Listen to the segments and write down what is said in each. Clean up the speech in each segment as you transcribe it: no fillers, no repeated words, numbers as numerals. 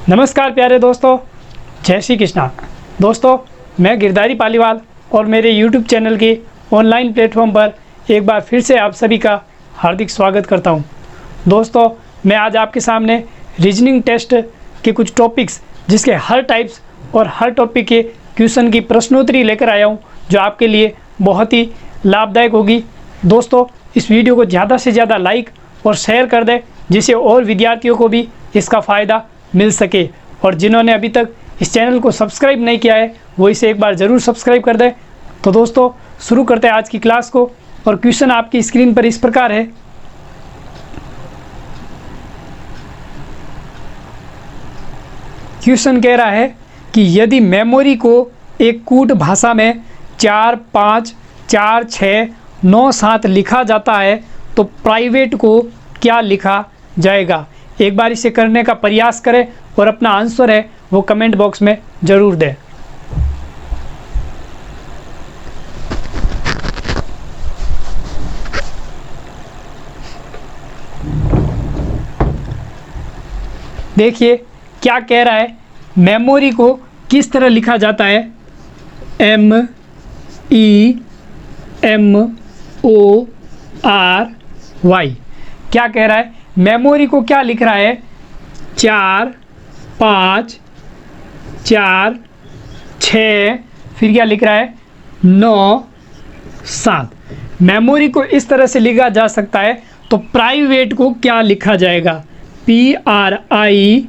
नमस्कार प्यारे दोस्तों, जय श्री कृष्णा। दोस्तों, मैं गिरधारी पालीवाल और मेरे YouTube चैनल के ऑनलाइन प्लेटफॉर्म पर एक बार फिर से आप सभी का हार्दिक स्वागत करता हूं। दोस्तों, मैं आज आपके सामने रीजनिंग टेस्ट के कुछ टॉपिक्स जिसके हर टाइप्स और हर टॉपिक के क्वेश्चन की प्रश्नोत्तरी लेकर आया हूं, जो आपके लिए बहुत ही लाभदायक होगी। दोस्तों, इस वीडियो को ज़्यादा से ज़्यादा लाइक और शेयर कर दें, जिससे और विद्यार्थियों को भी इसका फ़ायदा मिल सके। और जिन्होंने अभी तक इस चैनल को सब्सक्राइब नहीं किया है, वो इसे एक बार ज़रूर सब्सक्राइब कर दें। तो दोस्तों, शुरू करते हैं आज की क्लास को। और क्वेश्चन आपकी स्क्रीन पर इस प्रकार है। क्वेश्चन कह रहा है कि यदि मेमोरी को एक कूट भाषा में 4, 5, 4, 6, 9, 7 लिखा जाता है तो प्राइवेट को क्या लिखा जाएगा। एक बार इसे करने का प्रयास करें और अपना आंसर है वो कमेंट बॉक्स में ज़रूर दें। देखिए क्या कह रहा है, मेमोरी को किस तरह लिखा जाता है। MEMORY। क्या कह रहा है, मेमोरी को क्या लिख रहा है। 4, 5, 4, 6, फिर क्या लिख रहा है 9, 7। मेमोरी को इस तरह से लिखा जा सकता है, तो प्राइवेट को क्या लिखा जाएगा। PRIVATE।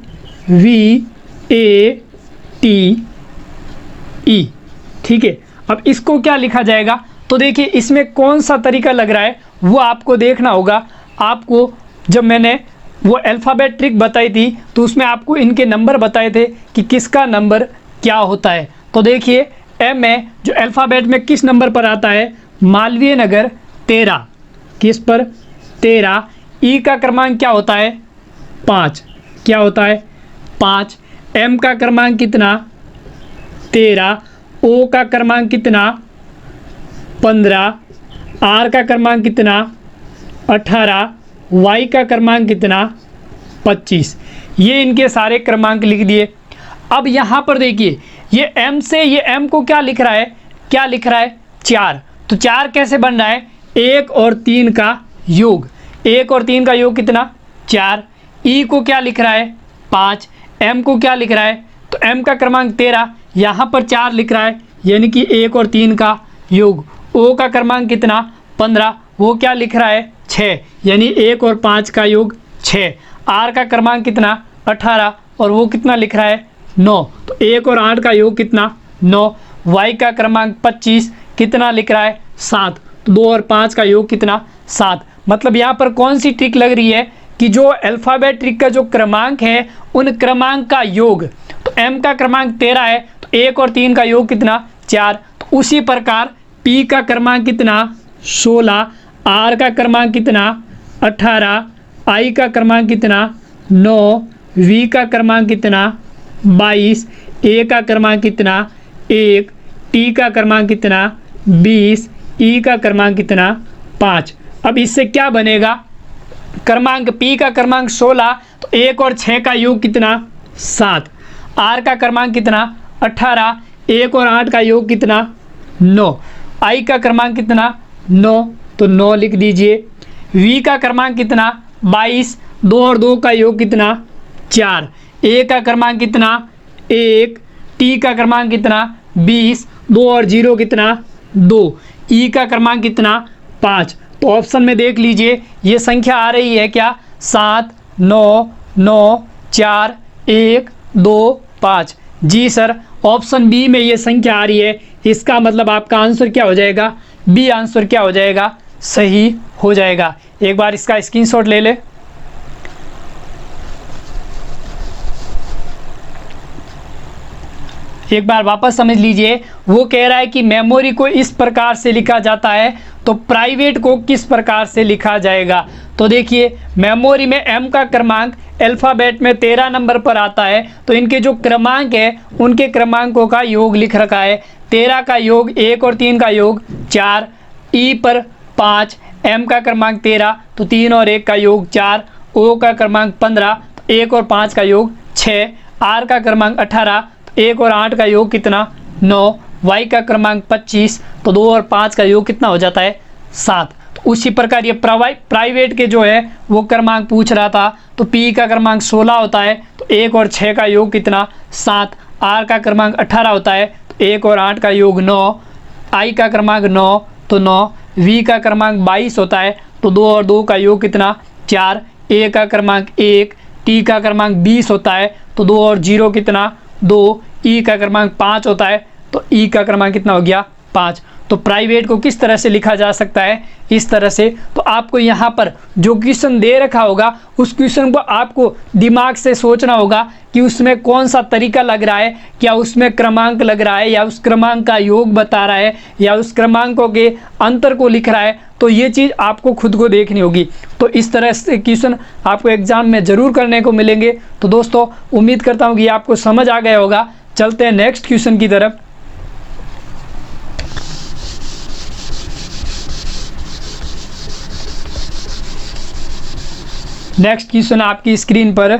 ठीक है, अब इसको क्या लिखा जाएगा। तो देखिए इसमें कौन सा तरीका लग रहा है वो आपको देखना होगा। आपको जब मैंने वो अल्फ़ाबेट ट्रिक बताई थी तो उसमें आपको इनके नंबर बताए थे कि किसका नंबर क्या होता है। तो देखिए एम है जो अल्फ़ाबेट में किस नंबर पर आता है, मालवीय नगर 13। किस पर 13। ई का क्रमांक क्या होता है 5। क्या होता है 5। एम का क्रमांक कितना 13। ओ का क्रमांक कितना 15। आर का क्रमांक कितना 18। वाई का क्रमांक कितना 25। ये इनके सारे क्रमांक लिख दिए। अब यहाँ पर देखिए ये एम से ये एम को क्या लिख रहा है, क्या लिख रहा है 4। तो 4 कैसे बन रहा है, 1 और 3 का योग। 1 और 3 का योग कितना 4। ई को क्या लिख रहा है 5। एम को क्या लिख रहा है, तो एम का क्रमांक 13, यहाँ पर 4 लिख रहा है, यानी कि 1 और 3 का योग। ओ का क्रमांक कितना 15, वो क्या लिख रहा है 6, यानी 1 और 5 का योग 6। आर का क्रमांक कितना 18, और वो कितना लिख रहा है 9, तो 1 और 8 का योग कितना 9। वाई का क्रमांक 25, कितना लिख रहा है 7, तो 2 और 5 का योग कितना 7। मतलब यहाँ पर कौन सी ट्रिक लग रही है कि जो अल्फ़ाबेट ट्रिक का जो क्रमांक है उन क्रमांक का योग। तो एम का क्रमांक 13 है, तो 1 और 3 का योग कितना 4। तो उसी प्रकार पी का क्रमांक कितना 16। आर का क्रमांक कितना 18। आई का क्रमांक कितना 9। वी का क्रमांक कितना 22। ए का क्रमांक कितना 1। टी का क्रमांक कितना 20। ई का क्रमांक कितना 5। अब इससे क्या बनेगा, क्रमांक पी का क्रमांक 16, तो 1 और 6 का योग कितना 7। आर का क्रमांक कितना 18, 1 और 8 का योग कितना 9। आई का क्रमांक कितना 9, तो 9 लिख दीजिए। वी का क्रमांक कितना 22, 2 और 2 का योग कितना 4। ए का क्रमांक कितना 1। टी का क्रमांक कितना 20, 2 और 0 कितना 2। ई का क्रमांक कितना 5। तो ऑप्शन में देख लीजिए ये संख्या आ रही है क्या 7, 9, 9, 4, 1, 2, 5। जी सर, ऑप्शन बी में ये संख्या आ रही है। इसका मतलब आपका आंसर क्या हो जाएगा, बी आंसर क्या हो जाएगा, सही हो जाएगा। एक बार इसका स्क्रीनशॉट ले ले। एक बार वापस समझ लीजिए, वो कह रहा है कि मेमोरी को इस प्रकार से लिखा जाता है तो प्राइवेट को किस प्रकार से लिखा जाएगा। तो देखिए मेमोरी में एम का क्रमांक अल्फ़ाबेट में 13 नंबर पर आता है, तो इनके जो क्रमांक है उनके क्रमांकों का योग लिख रखा है। 13 का योग 1 और 3 का योग 4। ई पर 5, एम का क्रमांक 13, तो 3 और 1 का योग 4। ओ का क्रमांक 15, तो 1 और 5 का योग 6। r का क्रमांक 18, तो 1 और 8 का योग कितना 9, y का क्रमांक 25, तो 2 और 5 का योग कितना हो जाता है 7। तो उसी प्रकार ये प्राइवेट के जो है वो क्रमांक पूछ रहा था, तो p का क्रमांक 16 होता है, तो 1 और 6 का योग कितना 7, r का क्रमांक 18 होता है, तो 1 और 8 का योग 9, i का क्रमांक 9 तो 9, v का क्रमांक 22 होता है, तो 2 और 2 का योग कितना 4, a का क्रमांक 1, t का क्रमांक 20 होता है, तो 2 और 0 कितना 2, e का क्रमांक 5 होता है, तो e का क्रमांक कितना हो गया 5। तो प्राइवेट को किस तरह से लिखा जा सकता है, इस तरह से। तो आपको यहाँ पर जो क्वेश्चन दे रखा होगा उस क्वेश्चन को आपको दिमाग से सोचना होगा कि उसमें कौन सा तरीका लग रहा है, क्या उसमें क्रमांक लग रहा है या उस क्रमांक का योग बता रहा है या उस क्रमांकों के अंतर को लिख रहा है। तो ये चीज़ आपको खुद को देखनी होगी। तो इस तरह से क्वेश्चन आपको एग्जाम में ज़रूर करने को मिलेंगे। तो दोस्तों उम्मीद करता हूँ कि आपको समझ आ गया होगा। चलते हैं नेक्स्ट क्वेश्चन की तरफ। नेक्स्ट क्वेश्चन आपकी स्क्रीन पर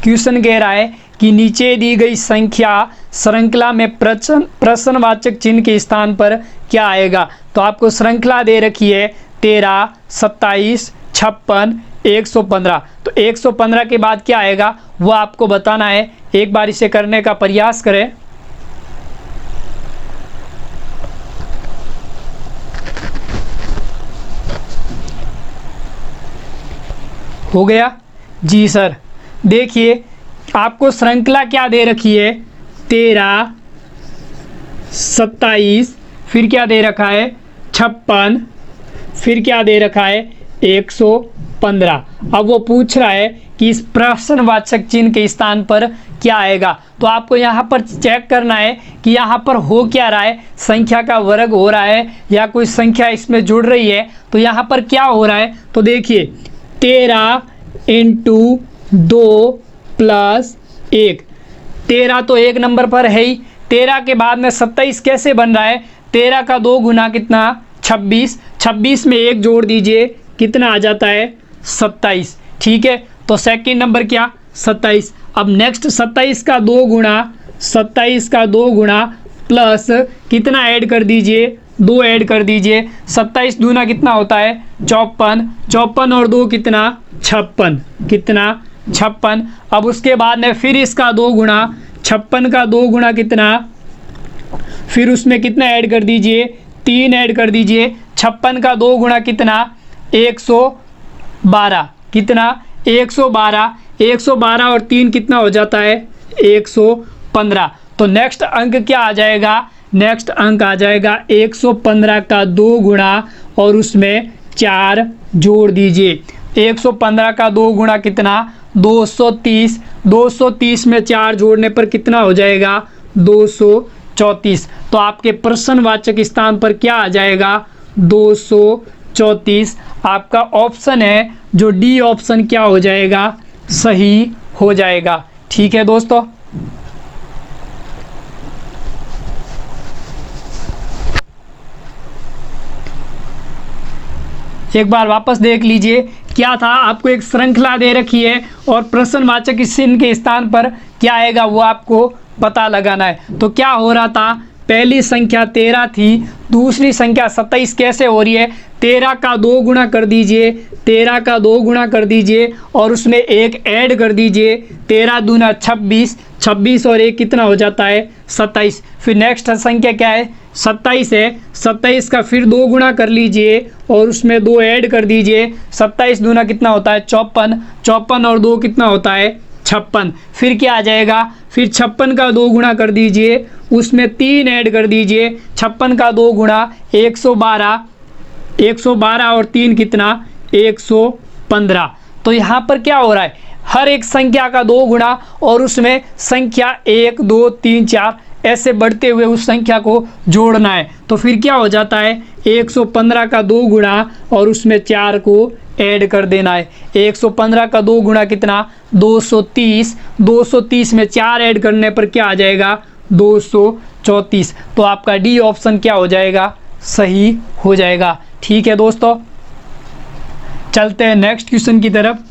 क्वेश्चन कह रहा है कि नीचे दी गई संख्या श्रृंखला में प्रश्नवाचक चिन्ह के स्थान पर क्या आएगा। तो आपको श्रृंखला दे रखी है 13, 27, 56, 115। तो 115 के बाद क्या आएगा वो आपको बताना है। एक बार इसे करने का प्रयास करें। हो गया जी सर। देखिए आपको श्रृंखला क्या दे रखी है 13, 27, फिर क्या दे रखा है 56, फिर क्या दे रखा है 115। अब वो पूछ रहा है कि इस प्रश्नवाचक चिन्ह के स्थान पर क्या आएगा। तो आपको यहाँ पर चेक करना है कि यहाँ पर हो क्या रहा है, संख्या का वर्ग हो रहा है या कोई संख्या इसमें जुड़ रही है। तो यहाँ पर क्या हो रहा है, तो देखिए 13 × 2 + 1, 13 तो एक नंबर पर है ही। 13 के बाद में 27 कैसे बन रहा है, 13 का 2 गुना कितना 26, 26 में 1 जोड़ दीजिए कितना आ जाता है 27। ठीक है, तो सेकंड नंबर क्या 27। अब नेक्स्ट 27 का 2 गुना, 27 का 2 गुना प्लस कितना ऐड कर दीजिए 2 ऐड कर दीजिए। 27 दूना कितना होता है 54, 54 और 2 कितना 56, कितना 56। अब उसके बाद में फिर इसका 2 गुना, 56 का 2 गुना कितना, फिर उसमें कितना ऐड कर दीजिए 3 ऐड कर दीजिए। 56 का 2 गुना कितना 112, कितना 112, 112 और 3 कितना हो जाता है 115। तो नेक्स्ट अंक क्या आ जाएगा, नेक्स्ट अंक आ जाएगा 115 का 2 गुना और उसमें 4 जोड़ दीजिए। 115 का 2 गुना कितना 230, 230 में 4 जोड़ने पर कितना हो जाएगा 234। तो आपके प्रश्नवाचक स्थान पर क्या आ जाएगा 234। आपका ऑप्शन है जो डी ऑप्शन क्या हो जाएगा सही हो जाएगा। ठीक है दोस्तों, एक बार वापस देख लीजिए क्या था। आपको एक श्रृंखला दे रखी है और प्रश्नवाचक चिन्ह के स्थान पर क्या आएगा वो आपको पता लगाना है। तो क्या हो रहा था, पहली संख्या 13 थी, दूसरी संख्या 27 कैसे हो रही है, 13 का 2 गुना कर दीजिए, 13 का 2 गुना कर दीजिए और उसमें 1 ऐड कर दीजिए। 13 दूना 26, 26 और 1 कितना हो जाता है 27। फिर नेक्स्ट संख्या क्या है 27 है, 27 का फिर 2 गुना कर लीजिए और उसमें 2 ऐड कर दीजिए। 27 दूना कितना होता है 54, 54 और 2 कितना होता है 56। फिर क्या आ जाएगा, फिर 56 का 2 गुना कर दीजिए, उसमें 3 ऐड कर दीजिए। 56 का 2 गुना 112, 112 और 3 कितना 115। तो यहाँ पर क्या हो रहा है, हर एक संख्या का 2 गुना और उसमें संख्या 1, 2, 3, 4 ऐसे बढ़ते हुए उस संख्या को जोड़ना है। तो फिर क्या हो जाता है 115 का 2 गुना और उसमें 4 को ऐड कर देना है। 115 का 2 गुना कितना 230, 230 में 4 ऐड करने पर क्या आ जाएगा 234। तो आपका डी ऑप्शन क्या हो जाएगा सही हो जाएगा। ठीक है दोस्तों, चलते हैं नेक्स्ट क्वेश्चन की तरफ।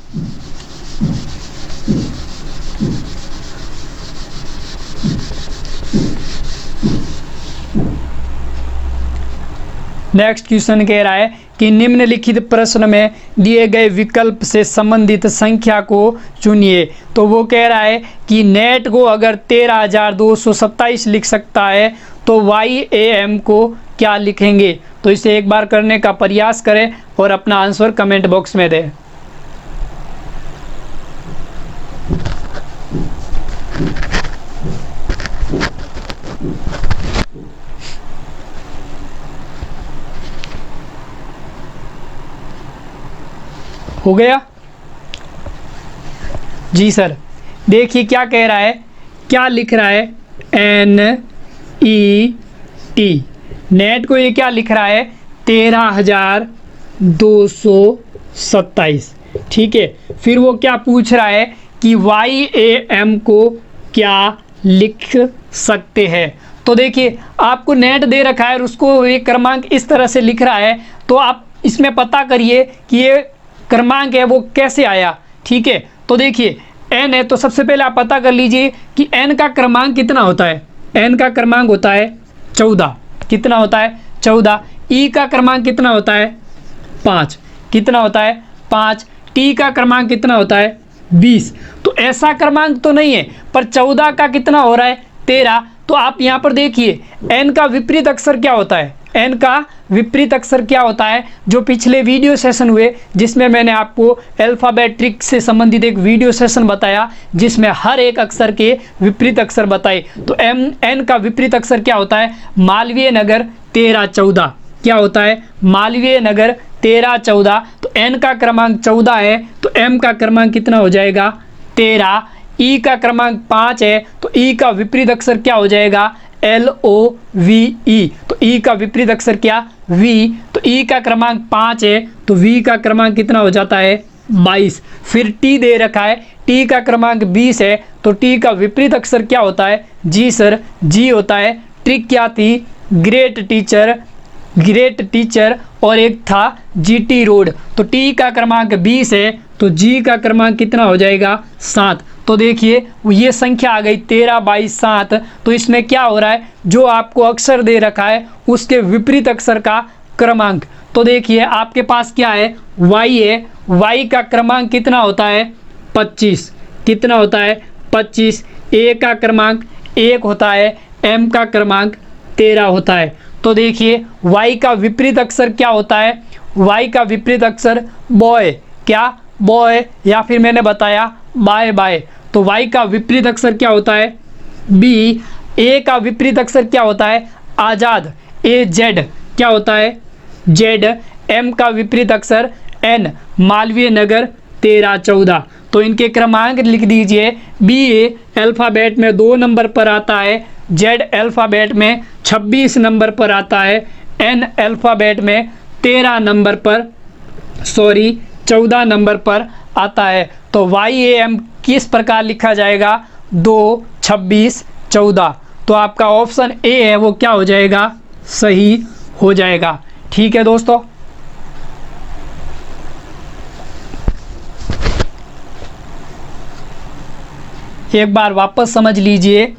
नेक्स्ट क्वेश्चन कह रहा है कि निम्नलिखित प्रश्न में दिए गए विकल्प से संबंधित संख्या को चुनिए। तो वो कह रहा है कि नेट को अगर 13,227 लिख सकता है तो YAM को क्या लिखेंगे। तो इसे एक बार करने का प्रयास करें और अपना आंसर कमेंट बॉक्स में दें। हो गया जी सर। देखिए क्या कह रहा है, क्या लिख रहा है, NET, नेट को ये क्या लिख रहा है, 13,227। ठीक है, फिर वो क्या पूछ रहा है कि YAM को क्या लिख सकते हैं। तो देखिए आपको नेट दे रखा है और उसको ये क्रमांक इस तरह से लिख रहा है, तो आप इसमें पता करिए कि ये क्रमांक है वो कैसे आया। ठीक है, तो देखिए n है तो सबसे पहले आप पता कर लीजिए कि n का क्रमांक कितना होता है। n का क्रमांक होता है 14। कितना होता है, 14। e का क्रमांक कितना होता है, 5। कितना होता है, 5। t का क्रमांक कितना होता है, 20। तो ऐसा क्रमांक तो नहीं है, पर 14 का कितना हो रहा है, 13। तो आप यहाँ पर देखिए n का विपरीत अक्षर क्या होता है, n का विपरीत अक्षर क्या होता है। जो पिछले वीडियो सेशन हुए जिसमें मैंने आपको अल्फ़ाबेट ट्रिक से संबंधित एक वीडियो सेशन बताया जिसमें हर एक अक्षर के विपरीत अक्षर बताए। तो n का विपरीत अक्षर क्या होता है, मालवीय नगर 13-14। क्या होता है, मालवीय नगर 13-14। तो n का क्रमांक 14 है तो m का क्रमांक कितना हो जाएगा, 13। e का क्रमांक 5 है तो e का विपरीत अक्षर क्या हो जाएगा, LOVE। तो e का विपरीत अक्षर क्या, V। तो e का क्रमांक 5 है तो v का क्रमांक कितना हो जाता है, 22। फिर t दे रखा है, t का क्रमांक 20 है तो t का विपरीत अक्षर क्या होता है, G सर, G होता है। ट्रिक क्या थी, ग्रेट टीचर और एक था GT रोड। तो t का क्रमांक 20 है तो g का क्रमांक कितना हो जाएगा, 7। तो देखिए ये संख्या आ गई 13, 22, 7। तो इसमें क्या हो रहा है, जो आपको अक्षर दे रखा है उसके विपरीत अक्षर का क्रमांक। तो देखिए आपके पास क्या है, y है, y का क्रमांक कितना होता है, 25। कितना होता है, 25। a का क्रमांक 1 होता है, m का क्रमांक 13 होता है। तो देखिए y का विपरीत अक्षर क्या होता है, y का विपरीत अक्षर बॉय, क्या बॉय, या फिर मैंने बताया बाय बाय। तो y का विपरीत अक्षर क्या होता है, b। a का विपरीत अक्षर क्या होता है, आज़ाद, AZ। क्या होता है, Z। m का विपरीत अक्षर n, मालवीय नगर 13-14। तो इनके क्रमांक लिख दीजिए। B अल्फ़ाबेट में 2 नंबर पर आता है, Z अल्फ़ाबेट में 26 नंबर पर आता है, n अल्फ़ाबेट में 14 नंबर पर आता है। तो YAM किस प्रकार लिखा जाएगा, 2, 26, 14। तो आपका ऑप्शन A है वो क्या हो जाएगा, सही हो जाएगा। ठीक है दोस्तों, एक बार वापस समझ लीजिए।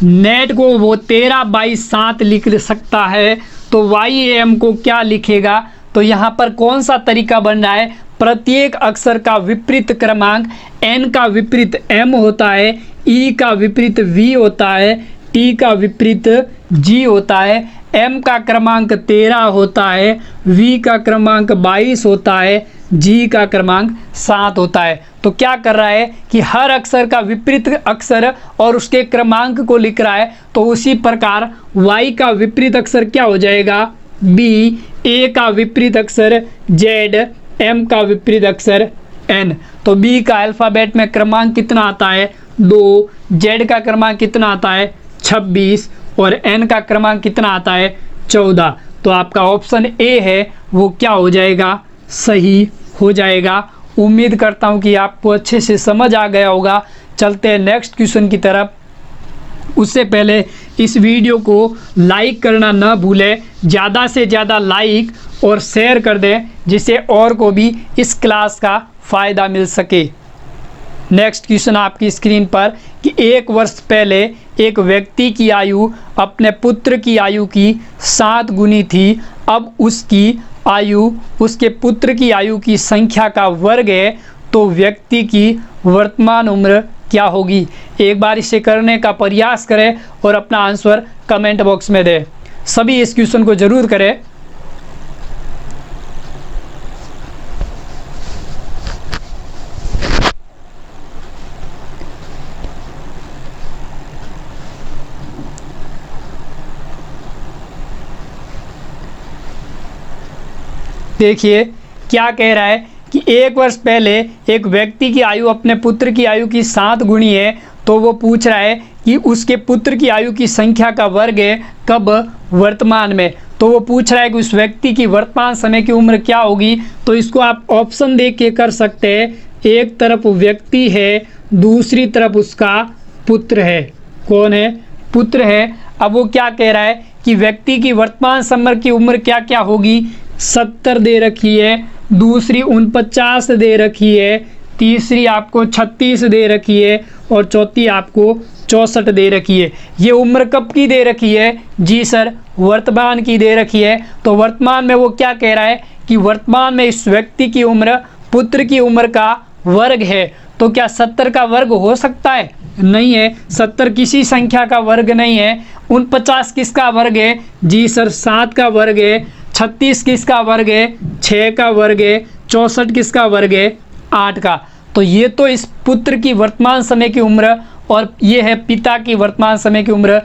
नेट को वो 13, 22, 7 लिख सकता है तो YAM को क्या लिखेगा। तो यहाँ पर कौन सा तरीका बन रहा है, प्रत्येक अक्षर का विपरीत क्रमांक, n का विपरीत m होता है, e का विपरीत v होता है, t का विपरीत g होता है, m का क्रमांक 13 होता है, v का क्रमांक 22 होता है, g का क्रमांक 7 होता है। तो क्या कर रहा है कि हर अक्षर का विपरीत अक्षर और उसके क्रमांक को लिख रहा है। तो उसी प्रकार y का विपरीत अक्षर क्या हो जाएगा, b, a का विपरीत अक्षर z, m का विपरीत अक्षर n। तो b का अल्फ़ाबेट में क्रमांक कितना आता है, 2, z का क्रमांक कितना आता है, 26 और n का क्रमांक कितना आता है, 14। तो आपका ऑप्शन A है वो क्या हो जाएगा, सही हो जाएगा। उम्मीद करता हूँ कि आपको अच्छे से समझ आ गया होगा। चलते हैं नेक्स्ट क्वेश्चन की तरफ। उससे पहले इस वीडियो को लाइक करना ना भूलें, ज़्यादा से ज़्यादा लाइक और शेयर कर दें जिससे और को भी इस क्लास का फ़ायदा मिल सके। नेक्स्ट क्वेश्चन आपकी स्क्रीन पर कि 1 वर्ष पहले एक व्यक्ति की आयु अपने पुत्र की आयु की 7 गुनी थी, अब उसकी आयु उसके पुत्र की आयु की संख्या का वर्ग है, तो व्यक्ति की वर्तमान उम्र क्या होगी? एक बार इसे करने का प्रयास करें और अपना आंसर कमेंट बॉक्स में दें। सभी इस क्वेश्चन को जरूर करें। देखिए क्या कह रहा है कि 1 वर्ष पहले एक व्यक्ति की आयु अपने पुत्र की आयु की 7 गुनी है, तो वो पूछ रहा है कि उसके पुत्र की आयु की संख्या का वर्ग है, कब? वर्तमान में। तो वो पूछ रहा है कि उस व्यक्ति की वर्तमान समय की उम्र क्या होगी। तो इसको आप ऑप्शन देख के कर सकते हैं। एक तरफ व्यक्ति है, दूसरी तरफ उसका पुत्र है। कौन है? पुत्र है। अब वो क्या कह रहा है कि व्यक्ति की वर्तमान समय की उम्र क्या क्या होगी? 70 दे रखी है, दूसरी 49 दे रखी है, तीसरी आपको 36 दे रखी है और चौथी आपको 64 दे रखी है। ये उम्र कब की दे रखी है? जी सर, वर्तमान की दे रखी है। तो वर्तमान में वो क्या कह रहा है कि वर्तमान में इस व्यक्ति की उम्र पुत्र की उम्र का वर्ग है। तो क्या 70 का वर्ग हो सकता है? नहीं है, 70 किसी संख्या का वर्ग नहीं है। 49 किसका वर्ग है? जी सर, 7 का वर्ग है। 36 किसका वर्ग है? 6 का वर्ग है। 64 किसका वर्ग है? 8 का। तो ये तो इस पुत्र की वर्तमान समय की उम्र और ये है पिता की वर्तमान समय की उम्र।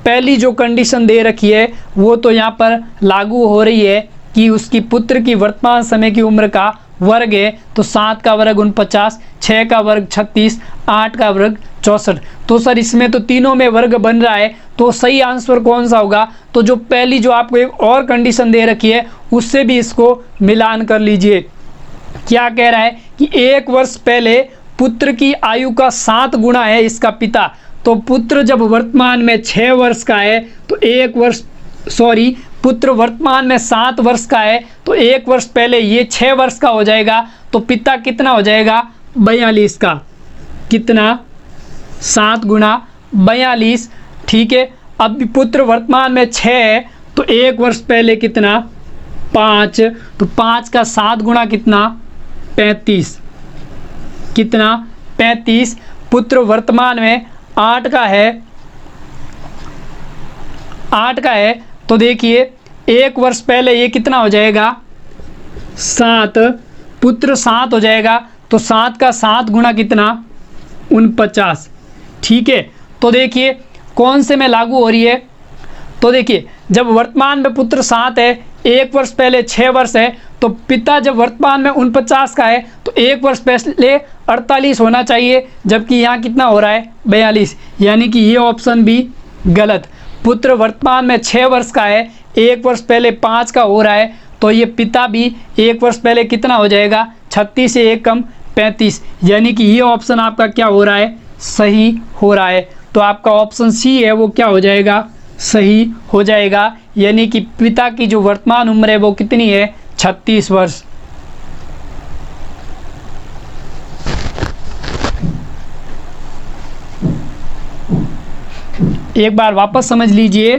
पहली जो कंडीशन दे रखी है वो तो यहाँ पर लागू हो रही है कि उसकी पुत्र की वर्तमान समय की उम्र का वर्ग है। तो 7 का वर्ग 49, 6 का वर्ग 36, 8 का वर्ग 64। तो सर इसमें तो तीनों में वर्ग बन रहा है, तो सही आंसर कौन सा होगा? तो जो पहली जो आपको एक और कंडीशन दे रखी है उससे भी इसको मिलान कर लीजिए। क्या कह रहा है कि 1 वर्ष पहले पुत्र की आयु का 7 गुना है इसका पिता। तो पुत्र जब वर्तमान में 6 वर्ष का है तो 1 वर्ष पुत्र वर्तमान में 7 वर्ष का है, तो 1 वर्ष पहले ये 6 वर्ष का हो जाएगा। तो पिता कितना हो जाएगा? 42 का। कितना? 7 गुना 42। ठीक है। अब पुत्र वर्तमान में 6 है तो 1 वर्ष पहले कितना? 5। तो 5 का 7 गुना कितना? 35। कितना? 35। पुत्र वर्तमान में 8 का है, 8 का है। तो देखिए 1 वर्ष पहले ये कितना हो जाएगा? 7। पुत्र 7 हो जाएगा। तो 7 का 7 गुना कितना? 49। ठीक है। तो देखिए कौन से में लागू हो रही है? तो देखिए जब वर्तमान में पुत्र 7 है, 1 वर्ष पहले 6 वर्ष है, तो पिता जब वर्तमान में 49 का है तो 1 वर्ष पहले 48 होना चाहिए, जबकि यहाँ कितना हो रहा है? 42। यानी कि ये ऑप्शन भी गलत। पुत्र वर्तमान में 6 वर्ष का है, 1 वर्ष पहले 5 का हो रहा है, तो ये पिता भी 1 वर्ष पहले कितना हो जाएगा? 36 से 1 कम 35। यानी कि ये ऑप्शन आपका क्या हो रहा है? सही हो रहा है। तो आपका ऑप्शन सी है वो क्या हो जाएगा? सही हो जाएगा। यानी कि पिता की जो वर्तमान उम्र है वो कितनी है? 36 वर्ष। एक बार वापस समझ लीजिए।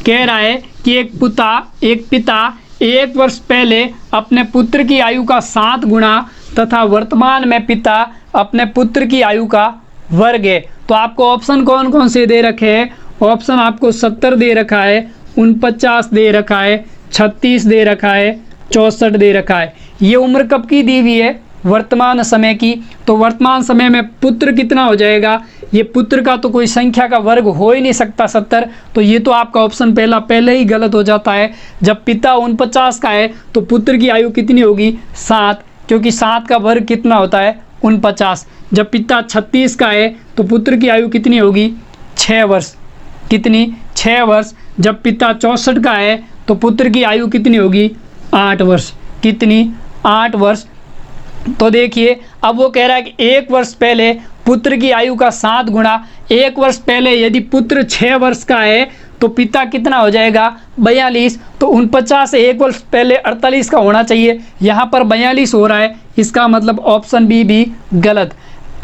कह रहा है कि एक पिता 1 वर्ष पहले अपने पुत्र की आयु का 7 गुना तथा वर्तमान में पिता अपने पुत्र की आयु का वर्ग है। तो आपको ऑप्शन कौन कौन से दे रखे हैं? ऑप्शन आपको 70 दे रखा है, 49 दे रखा है, 36 दे रखा है, 64 दे रखा है। ये उम्र कब की दी हुई है? वर्तमान समय की। तो वर्तमान समय में पुत्र कितना हो जाएगा? ये पुत्र का तो कोई संख्या का वर्ग हो ही नहीं सकता 70। तो ये तो आपका ऑप्शन पहले ही गलत हो जाता है। जब पिता 49 का है तो पुत्र की आयु कितनी होगी? 7, क्योंकि 7 का वर्ग कितना होता है? 49। जब पिता 36 का है तो पुत्र की आयु कितनी होगी? 6 वर्ष। कितनी? 6 वर्ष। जब पिता 64 का है तो पुत्र की आयु कितनी होगी? 8 वर्ष। कितनी? 8 वर्ष। तो देखिए अब वो कह रहा है कि 1 वर्ष पहले पुत्र की आयु का 7 गुना। 1 वर्ष पहले यदि पुत्र 6 वर्ष का है तो पिता कितना हो जाएगा? 42। तो 49 से 1 वर्ष पहले 48 का होना चाहिए, यहाँ पर 42 हो रहा है। इसका मतलब ऑप्शन बी भी गलत।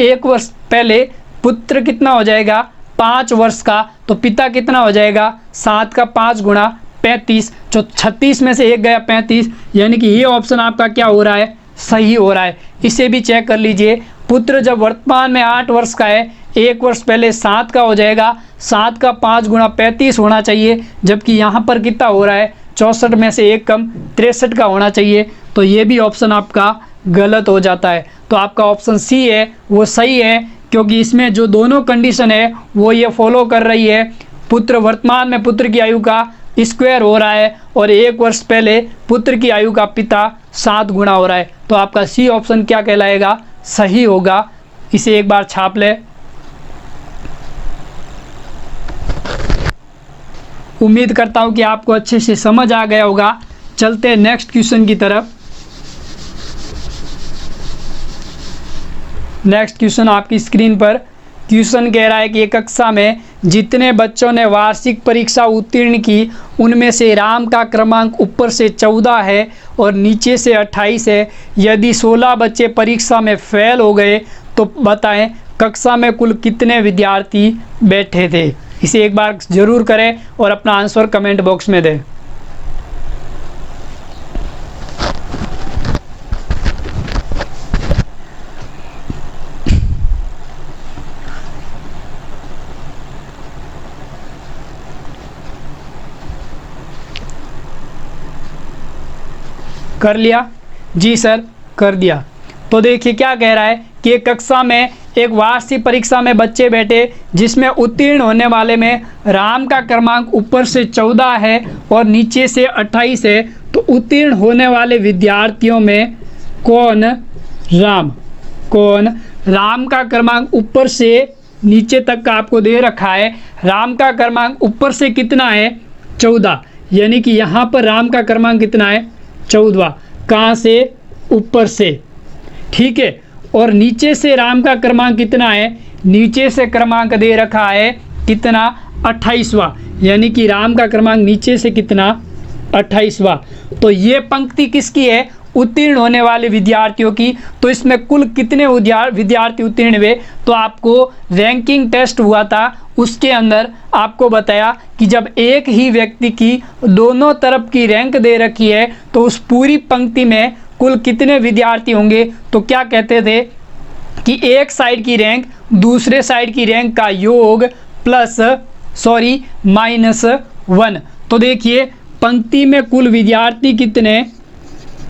1 वर्ष पहले पुत्र कितना हो जाएगा? 5 वर्ष का, तो पिता कितना हो जाएगा 7 का 5 गुणा 35, जो 36 में से एक गया 35, यानी कि ये ऑप्शन आपका क्या हो रहा है, सही हो रहा है। इसे भी चेक कर लीजिए। पुत्र जब वर्तमान में 8 वर्ष का है, 1 वर्ष पहले 7 का हो जाएगा, 7 का 5 गुणा 35 होना चाहिए, जबकि यहाँ पर कितना हो रहा है 64 में से एक कम 63 का होना चाहिए, तो ये भी ऑप्शन आपका गलत हो जाता है। तो आपका ऑप्शन सी है वो सही है, क्योंकि इसमें जो दोनों कंडीशन है वो ये फॉलो कर रही है। पुत्र वर्तमान में पुत्र की आयु का स्क्वायर हो रहा है और 1 वर्ष पहले पुत्र की आयु का पिता 7 गुणा हो रहा है, तो आपका सी ऑप्शन क्या कहलाएगा, सही होगा। इसे एक बार छाप ले। उम्मीद करता हूं कि आपको अच्छे से समझ आ गया होगा। चलते हैं नेक्स्ट क्वेश्चन की तरफ। नेक्स्ट क्वेश्चन आपकी स्क्रीन पर। क्वेश्चन कह रहा है कि एक कक्षा में जितने बच्चों ने वार्षिक परीक्षा उत्तीर्ण की, उनमें से राम का क्रमांक ऊपर से 14 है और नीचे से 28 है। यदि 16 बच्चे परीक्षा में फेल हो गए तो बताएं कक्षा में कुल कितने विद्यार्थी बैठे थे। इसे एक बार ज़रूर करें और अपना आंसर कमेंट बॉक्स में दें। कर लिया? जी सर, कर दिया। तो देखिए क्या कह रहा है कि एक कक्षा में एक वार्षिक परीक्षा में बच्चे बैठे जिसमें उत्तीर्ण होने वाले में राम का क्रमांक ऊपर से 14 है और नीचे से 28 है। तो उत्तीर्ण होने वाले विद्यार्थियों में कौन राम का क्रमांक ऊपर से नीचे तक का आपको दे रखा है। राम का क्रमांक ऊपर से कितना है 14, यानी कि यहाँ पर राम का क्रमांक कितना है 14, कहाँ से, ऊपर से, ठीक है। और नीचे से राम का क्रमांक कितना है, नीचे से क्रमांक दे रखा है कितना 28वां, यानी कि राम का क्रमांक नीचे से कितना 28वां। तो ये पंक्ति किसकी है, उत्तीर्ण होने वाले विद्यार्थियों की। तो इसमें कुल कितने विद्यार्थी उत्तीर्ण हुए, तो आपको रैंकिंग टेस्ट हुआ था, उसके अंदर आपको बताया कि जब एक ही व्यक्ति की दोनों तरफ की रैंक दे रखी है तो उस पूरी पंक्ति में कुल कितने विद्यार्थी होंगे। तो क्या कहते थे कि एक साइड की रैंक दूसरे साइड की रैंक का योग -1। तो देखिए पंक्ति में कुल विद्यार्थी कितने,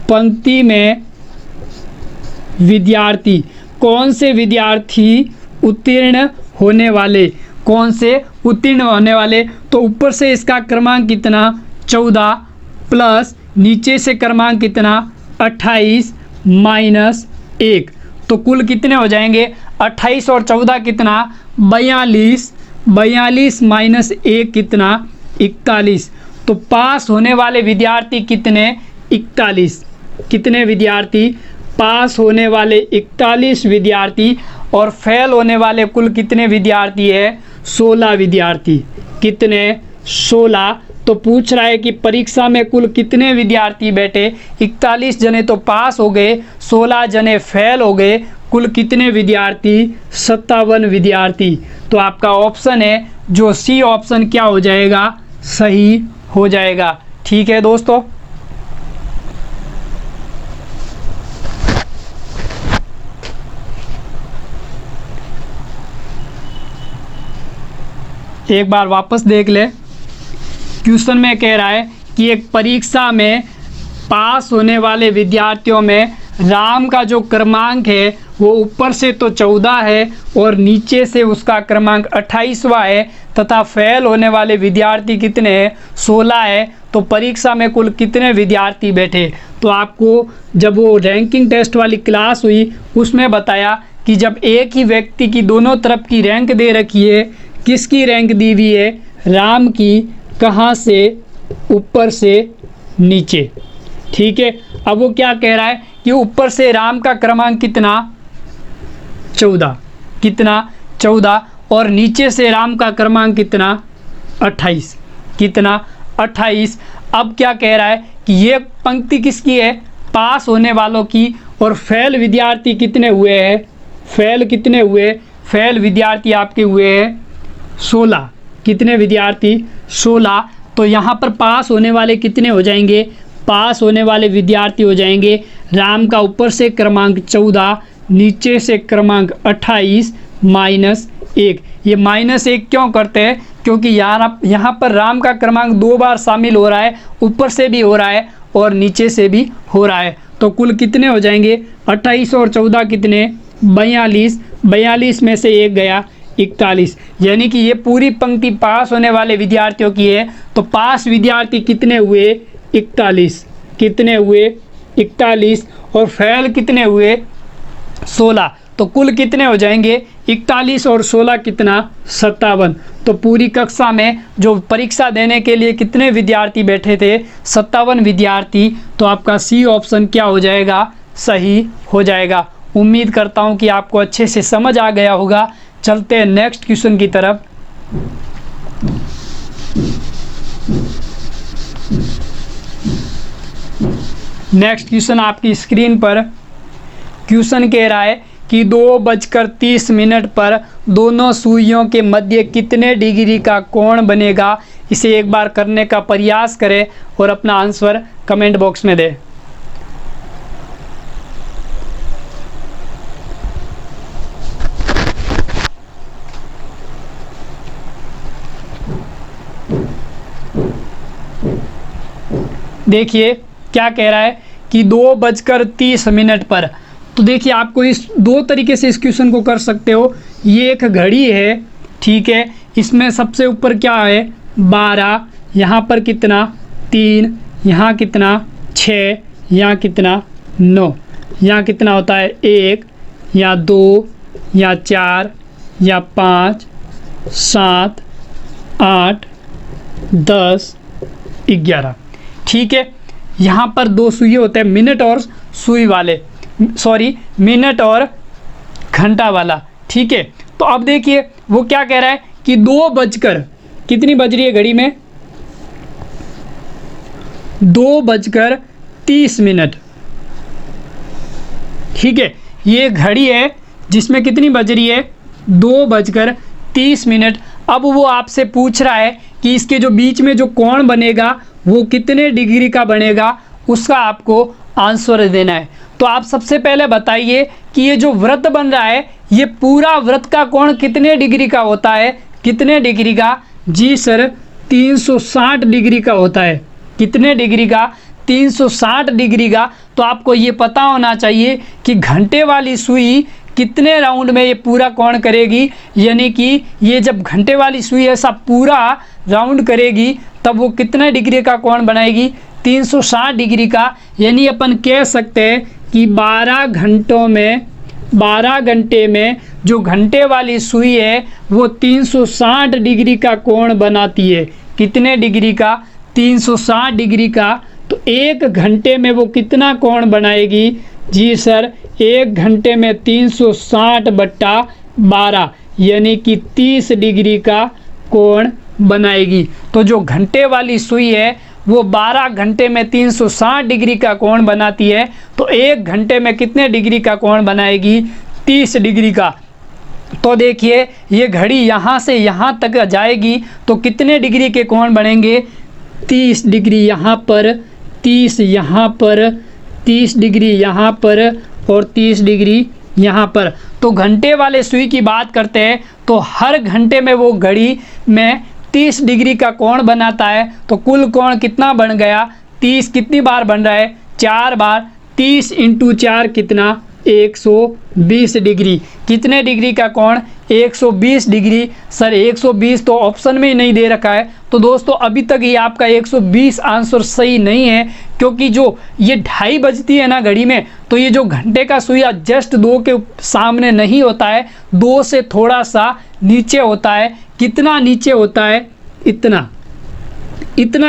पंक्ति में विद्यार्थी, कौन से विद्यार्थी उत्तीर्ण होने वाले, कौन से उत्तीर्ण होने वाले। तो ऊपर से इसका क्रमांक कितना 14 प्लस नीचे से क्रमांक कितना 28 -1, तो कुल कितने हो जाएंगे 28 और 14 कितना 42, 42 -1 कितना 41। तो पास होने वाले विद्यार्थी कितने 41, कितने विद्यार्थी पास होने वाले 41 विद्यार्थी, और फेल होने वाले कुल कितने विद्यार्थी है 16 विद्यार्थी, कितने 16। तो पूछ रहा है कि परीक्षा में कुल कितने विद्यार्थी बैठे, 41 जने तो पास हो गए, 16 जने फेल हो गए, कुल कितने विद्यार्थी 57 विद्यार्थी। तो आपका ऑप्शन है जो सी ऑप्शन क्या हो जाएगा, सही हो जाएगा। ठीक है दोस्तों, एक बार वापस देख ले। क्वेश्चन में कह रहा है कि एक परीक्षा में पास होने वाले विद्यार्थियों में राम का जो क्रमांक है वो ऊपर से तो 14 है और नीचे से उसका क्रमांक 28वां है, तथा फेल होने वाले विद्यार्थी कितने हैं 16 है। तो परीक्षा में कुल कितने विद्यार्थी बैठे। तो आपको जब वो रैंकिंग टेस्ट वाली क्लास हुई उसमें बताया कि जब एक ही व्यक्ति की दोनों तरफ की रैंक दे रखी है, किसकी रैंक दी हुई है, राम की, कहाँ से, ऊपर से नीचे, ठीक है। अब वो क्या कह रहा है कि ऊपर से राम का क्रमांक कितना 14, कितना 14, और नीचे से राम का क्रमांक कितना 28, कितना 28। अब क्या कह रहा है कि ये पंक्ति किसकी है, पास होने वालों की, और फेल विद्यार्थी कितने हुए हैं, फेल कितने हुए, फेल विद्यार्थी आपके हुए हैं 16, कितने विद्यार्थी 16। तो यहाँ पर पास होने वाले कितने हो जाएंगे, पास होने वाले विद्यार्थी हो जाएंगे राम का ऊपर से क्रमांक 14, नीचे से क्रमांक 28 -1। ये -1 क्यों करते हैं, क्योंकि यहाँ पर राम का क्रमांक 2 बार शामिल हो रहा है, ऊपर से भी हो रहा है और नीचे से भी हो रहा है। तो कुल कितने हो जाएंगे, 28 और 14 कितने, 42, 42 में से 1 गया 41, यानी कि ये पूरी पंक्ति पास होने वाले विद्यार्थियों की है। तो पास विद्यार्थी कितने हुए, 41, कितने हुए 41, और फेल कितने हुए 16। तो कुल कितने हो जाएंगे, 41 और 16 कितना, 57। तो पूरी कक्षा में जो परीक्षा देने के लिए कितने विद्यार्थी बैठे थे, 57 विद्यार्थी। तो आपका सी ऑप्शन क्या हो जाएगा, सही हो जाएगा। उम्मीद करता हूँ कि आपको अच्छे से समझ आ गया होगा। चलते हैं नेक्स्ट क्वेश्चन की तरफ। नेक्स्ट क्वेश्चन आपकी स्क्रीन पर, क्वेश्चन कह रहा है कि 2:30 पर दोनों सुइयों के मध्य कितने डिग्री का कोण बनेगा। इसे एक बार करने का प्रयास करें और अपना आंसर कमेंट बॉक्स में दें। देखिए क्या कह रहा है कि 2:30 पर। तो देखिए आपको इस दो तरीके से इस क्वेश्चन को कर सकते हो। ये एक घड़ी है, ठीक है, इसमें सबसे ऊपर क्या है 12, यहाँ पर कितना 3, यहाँ कितना 6, यहाँ कितना 9, यहाँ कितना होता है 1 या 2 या 4 या 5 7 8 10 11, ठीक है। यहाँ पर 2 सुई होते हैं, मिनट और सुई वाले, सॉरी मिनट और घंटा वाला, ठीक है। तो अब देखिए वो क्या कह रहा है कि 2 बजकर कितनी बज रही है घड़ी में, 2:30, ठीक है। ये घड़ी है जिसमें कितनी बज रही है 2:30। अब वो आपसे पूछ रहा है कि इसके जो बीच में जो कोण बनेगा वो कितने डिग्री का बनेगा, उसका आपको आंसर देना है। तो आप सबसे पहले बताइए कि ये जो वृत्त बन रहा है ये पूरा वृत्त का कोण कितने डिग्री का होता है, कितने डिग्री का, जी सर 360 डिग्री का होता है। कितने डिग्री का, 360 डिग्री का। तो आपको ये पता होना चाहिए कि घंटे वाली सुई कितने राउंड में ये पूरा कोण करेगी, यानी कि ये जब घंटे वाली सुई ऐसा पूरा राउंड करेगी तब वो कितने डिग्री का कोण बनाएगी, 360 डिग्री का। यानी अपन कह सकते हैं कि 12 घंटे में जो घंटे वाली सुई है वो 360 डिग्री का कोण बनाती है। कितने डिग्री का, 360 डिग्री का। तो 1 घंटे में वो कितना कोण बनाएगी, जी सर 1 घंटे में 360/12 यानी कि 30 डिग्री का कोण बनाएगी। तो जो घंटे वाली सुई है वो 12 घंटे में 360 डिग्री का कोण बनाती है। तो 1 घंटे में कितने डिग्री का कोण बनाएगी, 30 डिग्री का। तो देखिए ये घड़ी यहाँ से यहाँ तक जाएगी तो कितने डिग्री के कोण बनेंगे, 30 डिग्री यहाँ पर, 30 यहाँ पर, 30 डिग्री यहाँ पर और 30 डिग्री यहाँ पर। तो घंटे वाले सुई की बात करते हैं तो हर घंटे में वो घड़ी में 30 डिग्री का कोण बनाता है। तो कुल कोण कितना बन गया, 30 कितनी बार बन रहा है, 4 बार। 30 × 4 कितना, 120 डिग्री। कितने डिग्री का कोण, 120 डिग्री। सर 120 तो ऑप्शन में ही नहीं दे रखा है। तो दोस्तों अभी तक ये आपका 120 आंसर सही नहीं है, क्योंकि जो ये 2:30 बजती है ना घड़ी में, तो ये जो घंटे का सुइया जस्ट 2 के सामने नहीं होता है, 2 से थोड़ा सा नीचे होता है। कितना नीचे होता है, इतना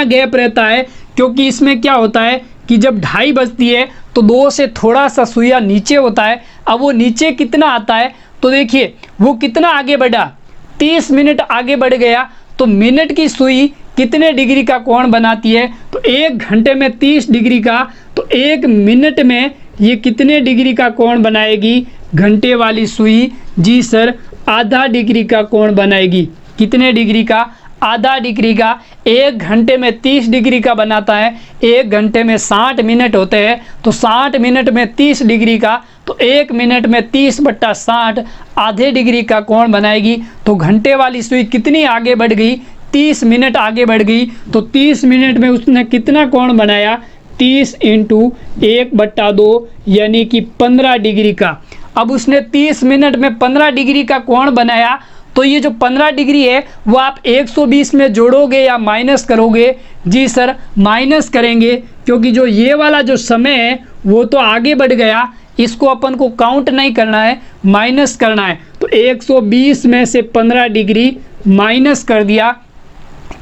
गैप रहता है, क्योंकि इसमें क्या होता है कि जब 2:30 बजती है तो 2 से थोड़ा सा सुइया नीचे होता है। अब वो नीचे कितना आता है, तो देखिए वो कितना आगे बढ़ा, 30 मिनट आगे बढ़ गया। तो मिनट की सुई कितने डिग्री का कोण बनाती है, तो 1 घंटे में 30 डिग्री का। तो 1 मिनट में ये कितने डिग्री का कोण बनाएगी घंटे वाली सुई, जी सर आधा डिग्री का कोण बनाएगी। कितने डिग्री का, आधा डिग्री का। 1 घंटे में 30 डिग्री का बनाता है, 1 घंटे में 60 मिनट होते हैं, तो 60 मिनट में 30 डिग्री का, तो 1 मिनट में 30/60 आधे डिग्री का कोण बनाएगी। तो घंटे वाली सुई कितनी आगे बढ़ गई, 30 मिनट आगे बढ़ गई। तो 30 मिनट में उसने कितना कोण बनाया, 30 × 1/2 यानी कि 15 डिग्री का। अब उसने 30 मिनट में 15 डिग्री का कोण बनाया, तो ये जो 15 डिग्री है वो आप 120 में जोड़ोगे या माइनस करोगे? जी सर, माइनस करेंगे, क्योंकि जो ये वाला जो समय है वो तो आगे बढ़ गया, इसको अपन को काउंट नहीं करना है, माइनस करना है। तो 120 में से 15 डिग्री माइनस कर दिया,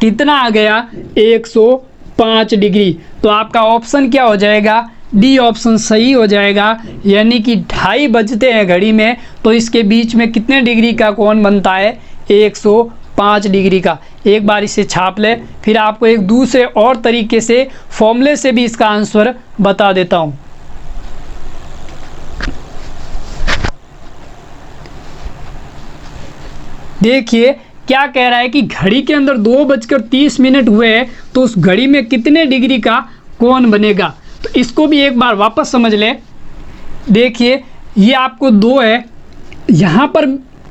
कितना आ गया, 105 डिग्री। तो आपका ऑप्शन क्या हो जाएगा, डी ऑप्शन सही हो जाएगा। यानी कि 2:30 बजते हैं घड़ी में, तो इसके बीच में कितने डिग्री का कोण बनता है, 105 डिग्री का। एक बार इसे छाप ले, फिर आपको एक दूसरे और तरीके से फॉर्मूले से भी इसका आंसर बता देता हूं। देखिए क्या कह रहा है कि घड़ी के अंदर 2:30 हुए हैं, तो उस घड़ी में कितने डिग्री का कोण बनेगा। तो इसको भी एक बार वापस समझ ले। देखिए ये आपको 2 है, यहाँ पर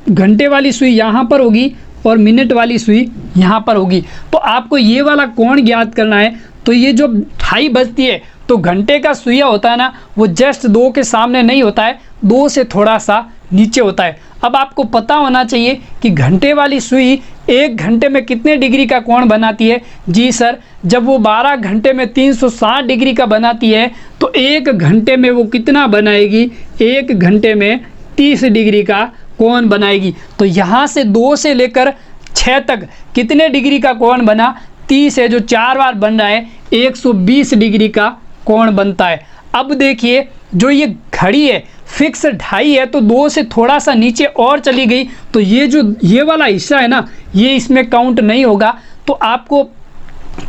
घंटे वाली सुई यहाँ पर होगी और मिनट वाली सुई यहाँ पर होगी। तो आपको ये वाला कोण ज्ञात करना है। तो ये जो 2:30 बजती है, तो घंटे का सुइया होता है ना, वो जस्ट 2 के सामने नहीं होता है, 2 से थोड़ा सा नीचे होता है। अब आपको पता होना चाहिए कि घंटे वाली सुई 1 घंटे में कितने डिग्री का कोण बनाती है। जी सर, जब वो 12 घंटे में 360 डिग्री का बनाती है, तो 1 घंटे में वो कितना बनाएगी, 1 घंटे में 30 डिग्री का कोण बनाएगी। तो यहाँ से 2 से लेकर 6 तक कितने डिग्री का कोण बना, 30 है जो 4 बार बन रहा है, 120 डिग्री का कोण बनता है। अब देखिए जो ये घड़ी है फिक्स 2:30 है, तो 2 से थोड़ा सा नीचे और चली गई, तो ये वाला हिस्सा है ना, ये इसमें काउंट नहीं होगा। तो आपको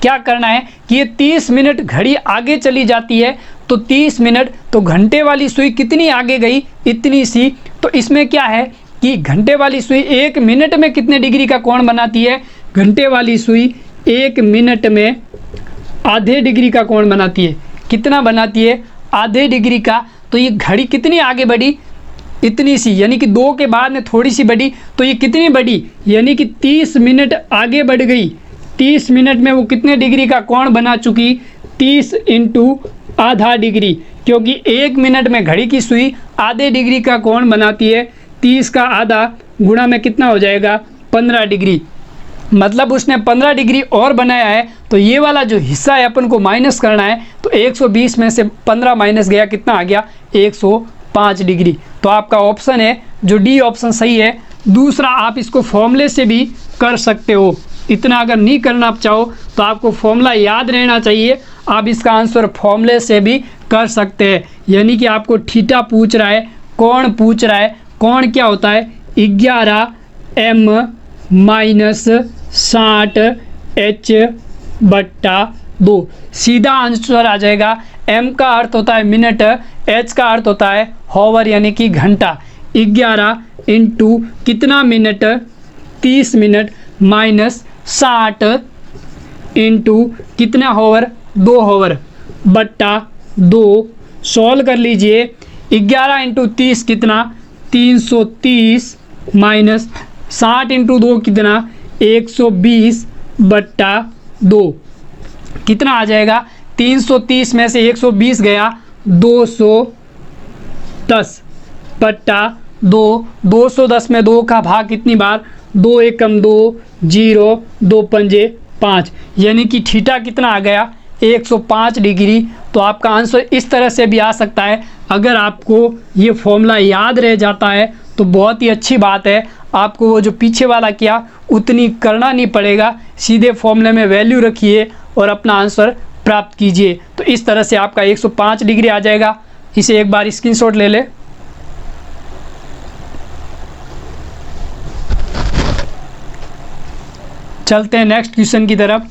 क्या करना है कि ये 30 मिनट घड़ी आगे चली जाती है, तो 30 मिनट, तो घंटे वाली सुई कितनी आगे गई, इतनी सी। तो इसमें क्या है कि घंटे वाली सुई 1 मिनट में कितने डिग्री का कोण बनाती है, घंटे वाली सुई 1 मिनट में आधे डिग्री का कोण बनाती है। कितना बनाती है, आधे डिग्री का। तो ये घड़ी कितनी आगे बढ़ी, इतनी सी, यानी कि 2 के बाद में थोड़ी सी बढ़ी, तो ये कितनी बढ़ी, यानी कि 30 मिनट आगे बढ़ गई। 30 मिनट में वो कितने डिग्री का कोण बना चुकी, 30 × आधा डिग्री, क्योंकि 1 मिनट में घड़ी की सुई आधे डिग्री का कोण बनाती है। 30 का आधा गुणा में कितना हो जाएगा, 15 डिग्री। मतलब उसने 15 डिग्री और बनाया है। तो ये वाला जो हिस्सा है अपन को माइनस करना है। तो 120 में से 15 माइनस गया, कितना आ गया, 105 डिग्री। तो आपका ऑप्शन है जो डी ऑप्शन सही है। दूसरा आप इसको फॉर्मूले से भी कर सकते हो। इतना अगर नहीं करना आप चाहो तो आपको फॉर्मूला याद रहना चाहिए, आप इसका आंसर फॉर्मूले से भी कर सकते हैं। यानी कि आपको थीटा पूछ रहा है, कोण पूछ रहा है। कोण क्या होता है, 11m - 60h/2। सीधा आंसर आ जाएगा। m का अर्थ होता है मिनट, h का अर्थ होता है हॉवर यानी कि घंटा। 11 × कितना मिनट, 30 मिनट, माइनस 60 × कितना हॉवर, 2 हॉवर, बट्टा 2। सॉल्व कर लीजिए। 11 × 30 कितना, 330, माइनस 60 × 2 कितना, 120/2। कितना आ जाएगा, 330 में से 120 गया, 210/2। 210 में 2 का भाग कितनी बार, 2 एकम 2, 0, 2 पंजे 5, यानी कि थीटा कितना आ गया, 105 डिग्री। तो आपका आंसर इस तरह से भी आ सकता है। अगर आपको ये फॉर्मूला याद रह जाता है तो बहुत ही अच्छी बात है। आपको वो जो पीछे वाला किया उतनी करना नहीं पड़ेगा, सीधे फॉर्मूले में वैल्यू रखिए और अपना आंसर प्राप्त कीजिए। तो इस तरह से आपका 105 डिग्री आ जाएगा। इसे एक बार स्क्रीनशॉट ले ले। चलते हैं नेक्स्ट क्वेश्चन की तरफ।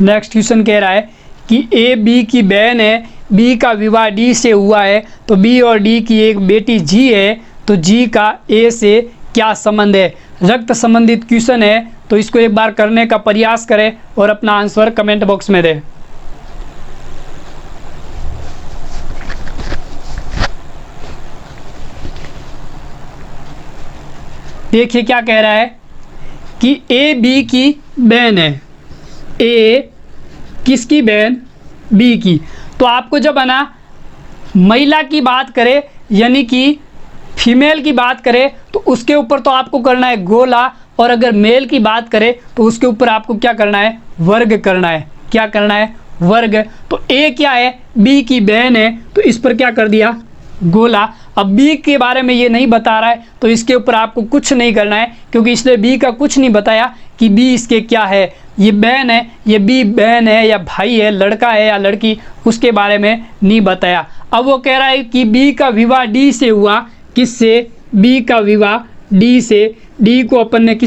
नेक्स्ट क्वेश्चन कह रहा है कि ए बी की बहन है, बी का विवाह डी से हुआ है, तो बी और डी की एक बेटी जी है, तो जी का ए से क्या संबंध है। रक्त संबंधित क्वेश्चन है, तो इसको एक बार करने का प्रयास करें और अपना आंसर कमेंट बॉक्स में दें। देखिए क्या कह रहा है कि ए बी की बहन है। ए किसकी बहन? बी की। तो आपको जब है ना महिला की बात करें यानी कि फीमेल की बात करें तो उसके ऊपर तो आपको करना है गोला, और अगर मेल की बात करें तो उसके ऊपर आपको क्या करना है? वर्ग करना है। क्या करना है? वर्ग। तो ए क्या है? बी की बहन है, तो इस पर क्या कर दिया? गोला। अब बी के बारे में ये नहीं बता रहा है तो इसके ऊपर आपको कुछ नहीं करना है, क्योंकि इसने बी का कुछ नहीं बताया कि बी इसके क्या है। ये बहन है, ये बी बहन है या भाई है, लड़का है या लड़की, उसके बारे में नहीं बताया। अब वो कह रहा है कि बी का विवाह डी से हुआ। किससे? बी का विवाह डी से। डी को अपन ने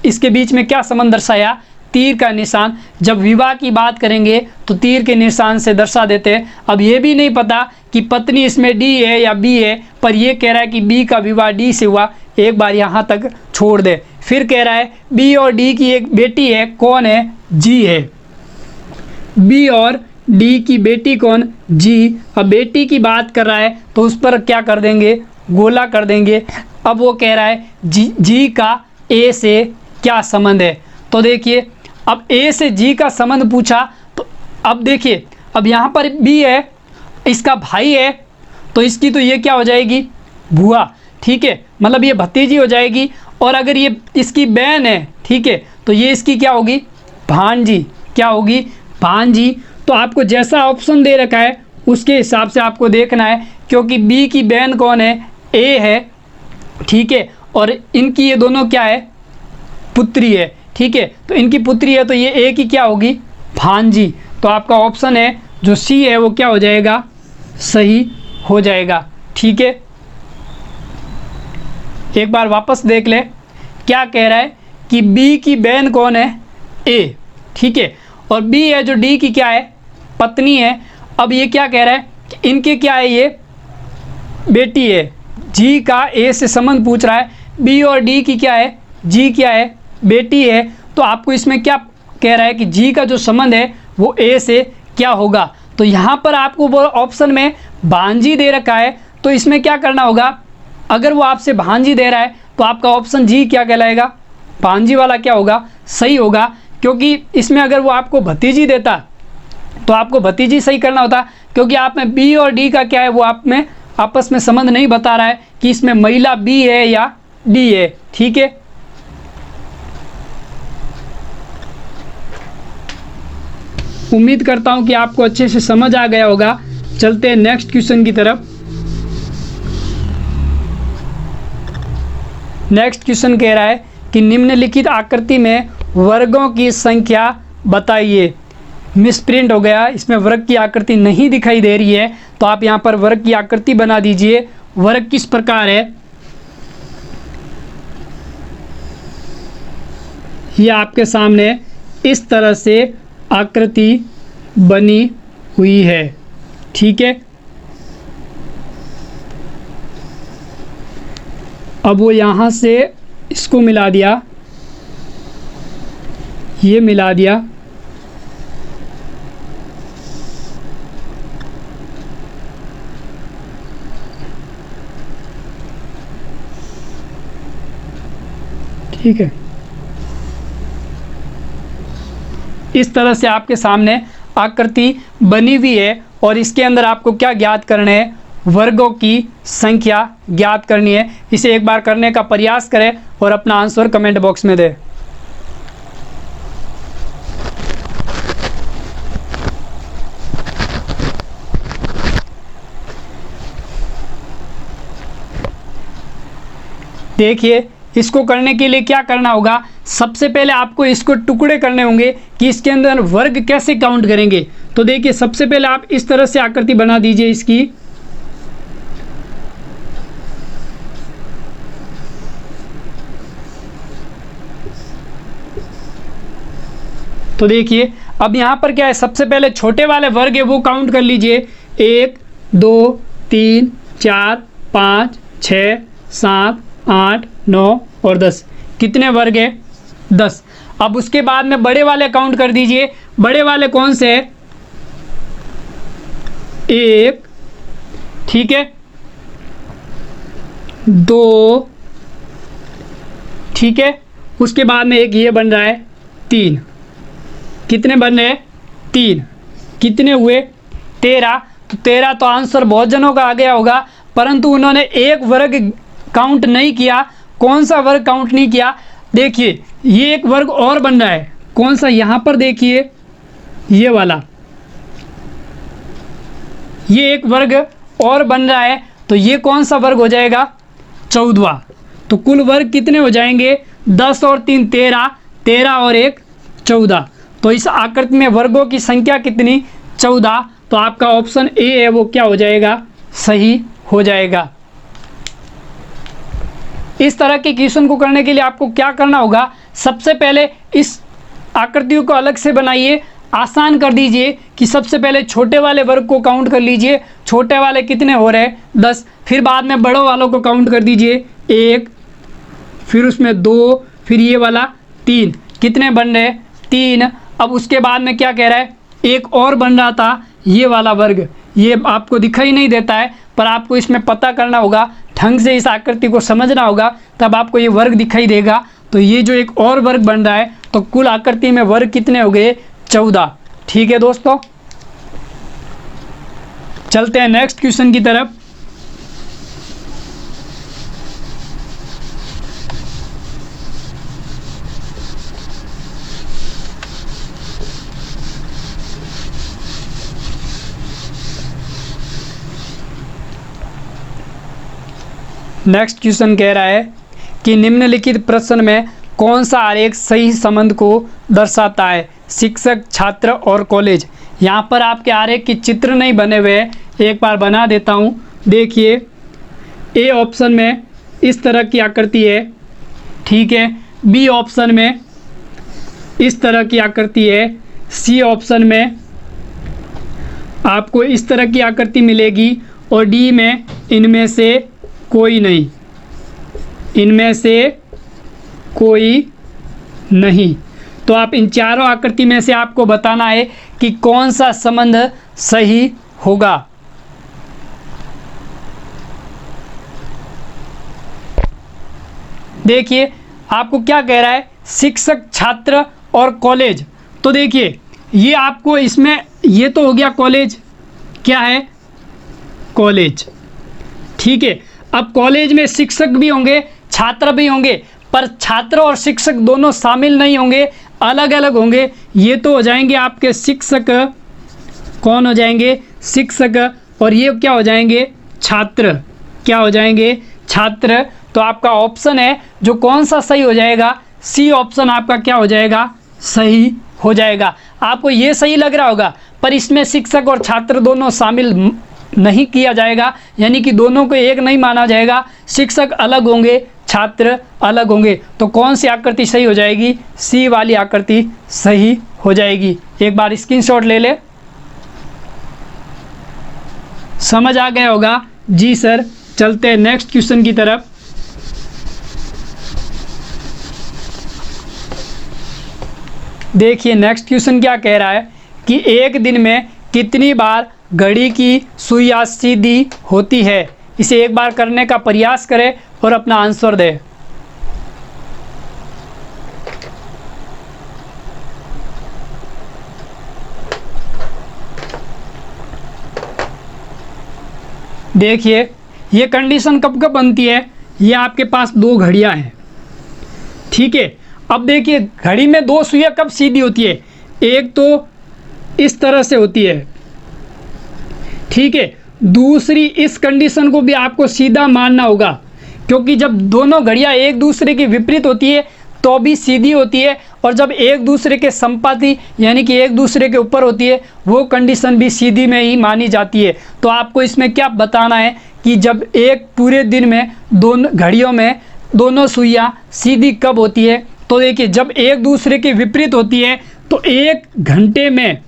इसके बीच में क्या संबंध दर्शाया? तीर का निशान। जब विवाह की बात करेंगे तो तीर के निशान से दर्शा देते हैं। अब ये भी नहीं पता कि पत्नी इसमें डी है या बी है, पर ये कह रहा है कि बी का विवाह डी से हुआ। एक बार यहाँ तक छोड़ दे। फिर कह रहा है बी और डी की एक बेटी है। कौन है? जी है। बी और डी की बेटी कौन? जी। अब बेटी की बात कर रहा है तो उस पर क्या कर देंगे? गोला कर देंगे। अब वो कह रहा है जी का ए से क्या संबंध है। तो देखिए अब ए से जी का संबंध पूछा, तो अब देखिए अब यहाँ पर बी है, इसका भाई है, तो इसकी तो ये क्या हो जाएगी? बुआ। ठीक है, मतलब ये भतीजी हो जाएगी। और अगर ये इसकी बहन है, ठीक है, तो ये इसकी क्या होगी? भांजी। क्या होगी? भांजी। तो आपको जैसा ऑप्शन दे रखा है उसके हिसाब से आपको देखना है, क्योंकि बी की बहन कौन है? ए है। ठीक है, और इनकी ये दोनों क्या है? पुत्री है। ठीक है, तो इनकी पुत्री है, तो ये ए की क्या होगी? भांजी। तो आपका ऑप्शन है जो सी है वो क्या हो जाएगा? सही हो जाएगा। ठीक है, एक बार वापस देख ले। क्या कह रहा है कि बी की बहन कौन है? ए। ठीक है, और बी है जो डी की क्या है? पत्नी है। अब ये क्या कह रहा है कि इनके क्या है? ये बेटी है। जी का ए से संबंध पूछ रहा है। बी और डी की क्या है? जी क्या है? बेटी है। तो आपको इसमें क्या कह रहा है कि जी का जो संबंध है वो ए से क्या होगा। तो यहाँ पर आपको वो ऑप्शन में भांजी दे रखा है, तो इसमें क्या करना होगा? अगर वो आपसे भांजी दे रहा है तो आपका ऑप्शन जी क्या कहलाएगा? भांजी वाला क्या होगा? सही होगा। क्योंकि इसमें अगर वो आपको भतीजी देता तो आपको भतीजी सही करना होता, क्योंकि आप में बी और डी का क्या है वो आप में आपस में संबंध नहीं बता रहा है कि इसमें महिला बी है या डी है। ठीक है, उम्मीद करता हूं कि आपको अच्छे से समझ आ गया होगा। चलते हैं नेक्स्ट क्वेश्चन की तरफ। नेक्स्ट क्वेश्चन कह रहा है कि निम्नलिखित आकृति में वर्गों की संख्या बताइए। मिसप्रिंट हो गया, इसमें वर्ग की आकृति नहीं दिखाई दे रही है, तो आप यहाँ पर वर्ग की आकृति बना दीजिए। वर्ग किस प्रकार है? ये आपके सामने इस तरह से आकृति बनी हुई है। ठीक है, अब वो यहाँ से इसको मिला दिया, ये मिला दिया, ठीक है। इस तरह से आपके सामने आकृति बनी हुई है, और इसके अंदर आपको क्या ज्ञात करना है? वर्गों की संख्या ज्ञात करनी है। इसे एक बार करने का प्रयास करें और अपना आंसर कमेंट बॉक्स में दें। देखिए इसको करने के लिए क्या करना होगा? सबसे पहले आपको इसको टुकड़े करने होंगे कि इसके अंदर वर्ग कैसे काउंट करेंगे। तो देखिए सबसे पहले आप इस तरह से आकृति बना दीजिए इसकी। तो देखिए अब यहाँ पर क्या है, सबसे पहले छोटे वाले वर्ग है वो काउंट कर लीजिए 1 2 3 4 5 6 7 8 9 और 10। कितने वर्ग है? 10। अब उसके बाद में बड़े वाले काउंट कर दीजिए। बड़े वाले कौन से है? 1, ठीक है, 2, ठीक है, उसके बाद में एक ये बन रहा है 3। कितने बन रहे हैं? 3। कितने हुए? 13। तो 13 तो आंसर बहुत जनों का आ गया होगा, परंतु उन्होंने एक वर्ग काउंट नहीं किया। कौन सा वर्ग काउंट नहीं किया? देखिए ये एक वर्ग और बन रहा है। कौन सा? यहाँ पर देखिए ये वाला, ये एक वर्ग और बन रहा है। तो ये कौन सा वर्ग हो जाएगा? 14वां। तो कुल वर्ग कितने हो जाएंगे? 10 और 3 13, 13 और 1 14। तो इस आकृति में वर्गों की संख्या कितनी? 14। तो आपका ऑप्शन ए है वो क्या हो जाएगा? सही हो जाएगा। इस तरह के क्वेश्चन को करने के लिए आपको क्या करना होगा? सबसे पहले इस आकृतियों को अलग से बनाइए, आसान कर दीजिए कि सबसे पहले छोटे वाले वर्ग को काउंट कर लीजिए। छोटे वाले कितने हो रहे हैं? 10। फिर बाद में बड़ों वालों को काउंट कर दीजिए, 1, फिर उसमें 2, फिर ये वाला 3। कितने बन रहे? 3। अब उसके बाद में क्या कह रहा है? एक और बन रहा था ये वाला वर्ग, ये आपको दिखाई नहीं देता है, पर आपको इसमें पता करना होगा, ढंग से इस आकृति को समझना होगा, तब आपको ये वर्ग दिखाई देगा। तो ये जो एक और वर्ग बन रहा है, तो कुल आकृति में वर्ग कितने हो गए? 14। ठीक है दोस्तों, चलते हैं नेक्स्ट क्वेश्चन की तरफ। नेक्स्ट क्वेश्चन कह रहा है कि निम्नलिखित प्रश्न में कौन सा आरेख सही संबंध को दर्शाता है? शिक्षक, छात्र और कॉलेज। यहाँ पर आपके आरेख के चित्र नहीं बने हुए हैं, एक बार बना देता हूँ। देखिए ए ऑप्शन में इस तरह की आकृति है, ठीक है, बी ऑप्शन में इस तरह की आकृति है, सी ऑप्शन में आपको इस तरह की आकृति मिलेगी, और डी में इनमें से कोई नहीं, इनमें से कोई नहीं। तो आप इन चारों आकृति में से आपको बताना है कि कौन सा संबंध सही होगा। देखिए आपको क्या कह रहा है? शिक्षक, छात्र और कॉलेज। तो देखिए ये आपको इसमें, ये तो हो गया कॉलेज, क्या है? कॉलेज, ठीक है। अब कॉलेज में शिक्षक भी होंगे, छात्र भी होंगे, पर छात्र और शिक्षक दोनों शामिल नहीं होंगे, अलग अलग होंगे। ये तो हो जाएंगे आपके शिक्षक, कौन हो जाएंगे? शिक्षक, और ये क्या हो जाएंगे? छात्र। क्या हो जाएंगे? छात्र। तो आपका ऑप्शन है जो कौन सा सही हो जाएगा? सी ऑप्शन आपका क्या हो जाएगा? सही हो जाएगा। आपको ये सही लग रहा होगा, पर इसमें शिक्षक और छात्र दोनों शामिल नहीं किया जाएगा, यानी कि दोनों को एक नहीं माना जाएगा। शिक्षक अलग होंगे, छात्र अलग होंगे। तो कौन सी आकृति सही हो जाएगी? सी वाली आकृति सही हो जाएगी। एक बार स्क्रीनशॉट ले ले। समझ आ गया होगा? जी सर। चलते हैं नेक्स्ट क्वेश्चन की तरफ। देखिए नेक्स्ट क्वेश्चन क्या कह रहा है कि एक दिन में कितनी बार घड़ी की सुइयां सीधी होती है? इसे एक बार करने का प्रयास करें और अपना आंसर दें। देखिए ये कंडीशन कब कब बनती है? ये आपके पास दो घड़ियां हैं, ठीक है। अब देखिए घड़ी में दो सुइयां कब सीधी होती है? एक तो इस तरह से होती है, ठीक है। दूसरी इस कंडीशन को भी आपको सीधा मानना होगा, क्योंकि जब दोनों घड़ियां एक दूसरे के विपरीत होती है तो भी सीधी होती है, और जब एक दूसरे के संपाती यानी कि एक दूसरे के ऊपर होती है वो कंडीशन भी सीधी में ही मानी जाती है। तो आपको इसमें क्या बताना है कि जब एक पूरे दिन में दोनों घड़ियों में दोनों सुइयां सीधी कब होती है? तो देखिए जब एक दूसरे के विपरीत होती है तो 1 घंटे में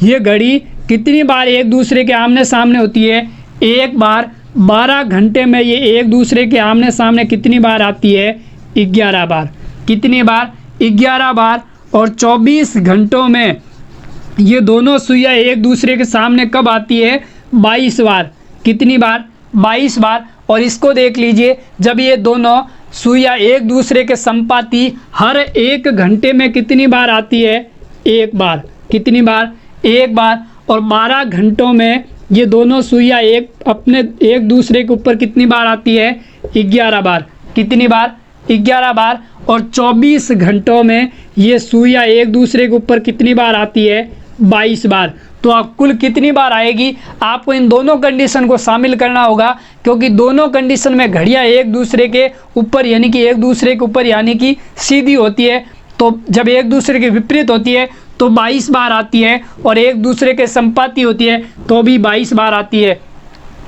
ये घड़ी कितनी बार एक दूसरे के आमने सामने होती है? एक बार। 12 घंटे में ये एक दूसरे के आमने सामने कितनी बार आती है? 11 बार। कितनी बार? 11 बार। और 24 घंटों में ये दोनों सुइयाँ एक दूसरे के सामने कब आती है? 22 बार। कितनी बार? 22 बार। और इसको देख लीजिए, जब ये दोनों सुइयाँ एक दूसरे के संपाती हर 1 घंटे में कितनी बार आती है? 1 बार। कितनी बार? 1 बार। और 12 घंटों में ये दोनों सुइयाँ एक दूसरे के ऊपर कितनी बार आती है? 11 बार। कितनी बार? 11 बार। और 24 घंटों में ये सुइयाँ एक दूसरे के ऊपर कितनी बार आती है? 22 बार। तो आप कुल कितनी बार आएगी? आपको इन दोनों कंडीशन को शामिल करना होगा, क्योंकि दोनों कंडीशन में घड़ियाँ एक दूसरे के ऊपर यानी कि सीधी होती है। तो जब एक दूसरे के विपरीत होती है तो 22 बार आती है, और एक दूसरे के संपाती होती है तो भी 22 बार आती है।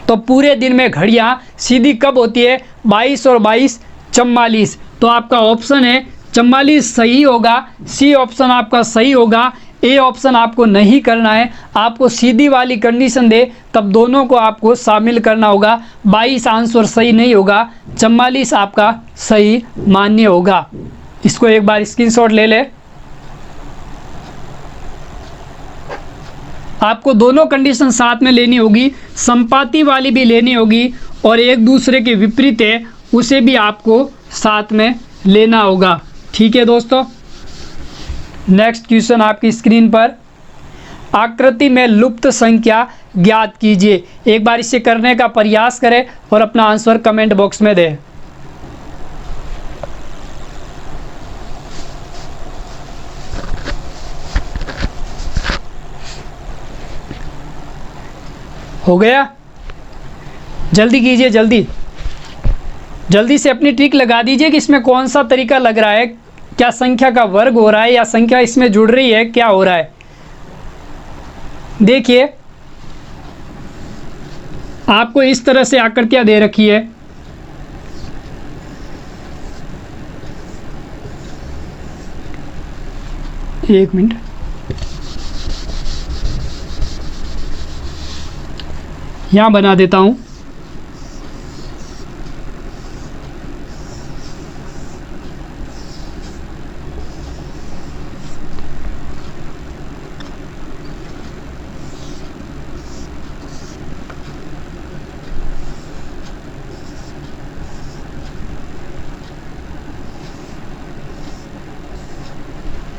तो पूरे दिन में घड़ियाँ सीधी कब होती है? 22 और 22 44। तो आपका ऑप्शन है 44 सही होगा। सी ऑप्शन आपका सही होगा। ए ऑप्शन आपको नहीं करना है, आपको सीधी वाली कंडीशन दे तब दोनों को आपको शामिल करना होगा। 22 आंसर सही नहीं होगा, 44 आपका सही मान्य होगा। इसको एक बार स्क्रीनशॉट ले ले। आपको दोनों कंडीशन साथ में लेनी होगी, संपाती वाली भी लेनी होगी और एक दूसरे के विपरीत है उसे भी आपको साथ में लेना होगा। ठीक है दोस्तों, नेक्स्ट क्वेश्चन आपकी स्क्रीन पर, आकृति में लुप्त संख्या ज्ञात कीजिए। एक बार इसे करने का प्रयास करें और अपना आंसर कमेंट बॉक्स में दें। हो गया? जल्दी कीजिए, जल्दी से अपनी ट्रिक लगा दीजिए कि इसमें कौन सा तरीका लग रहा है, क्या संख्या का वर्ग हो रहा है या संख्या इसमें जुड़ रही है, क्या हो रहा है। देखिए आपको इस तरह से आकृतियां दे रखी है, एक मिनट, यहां बना देता हूं।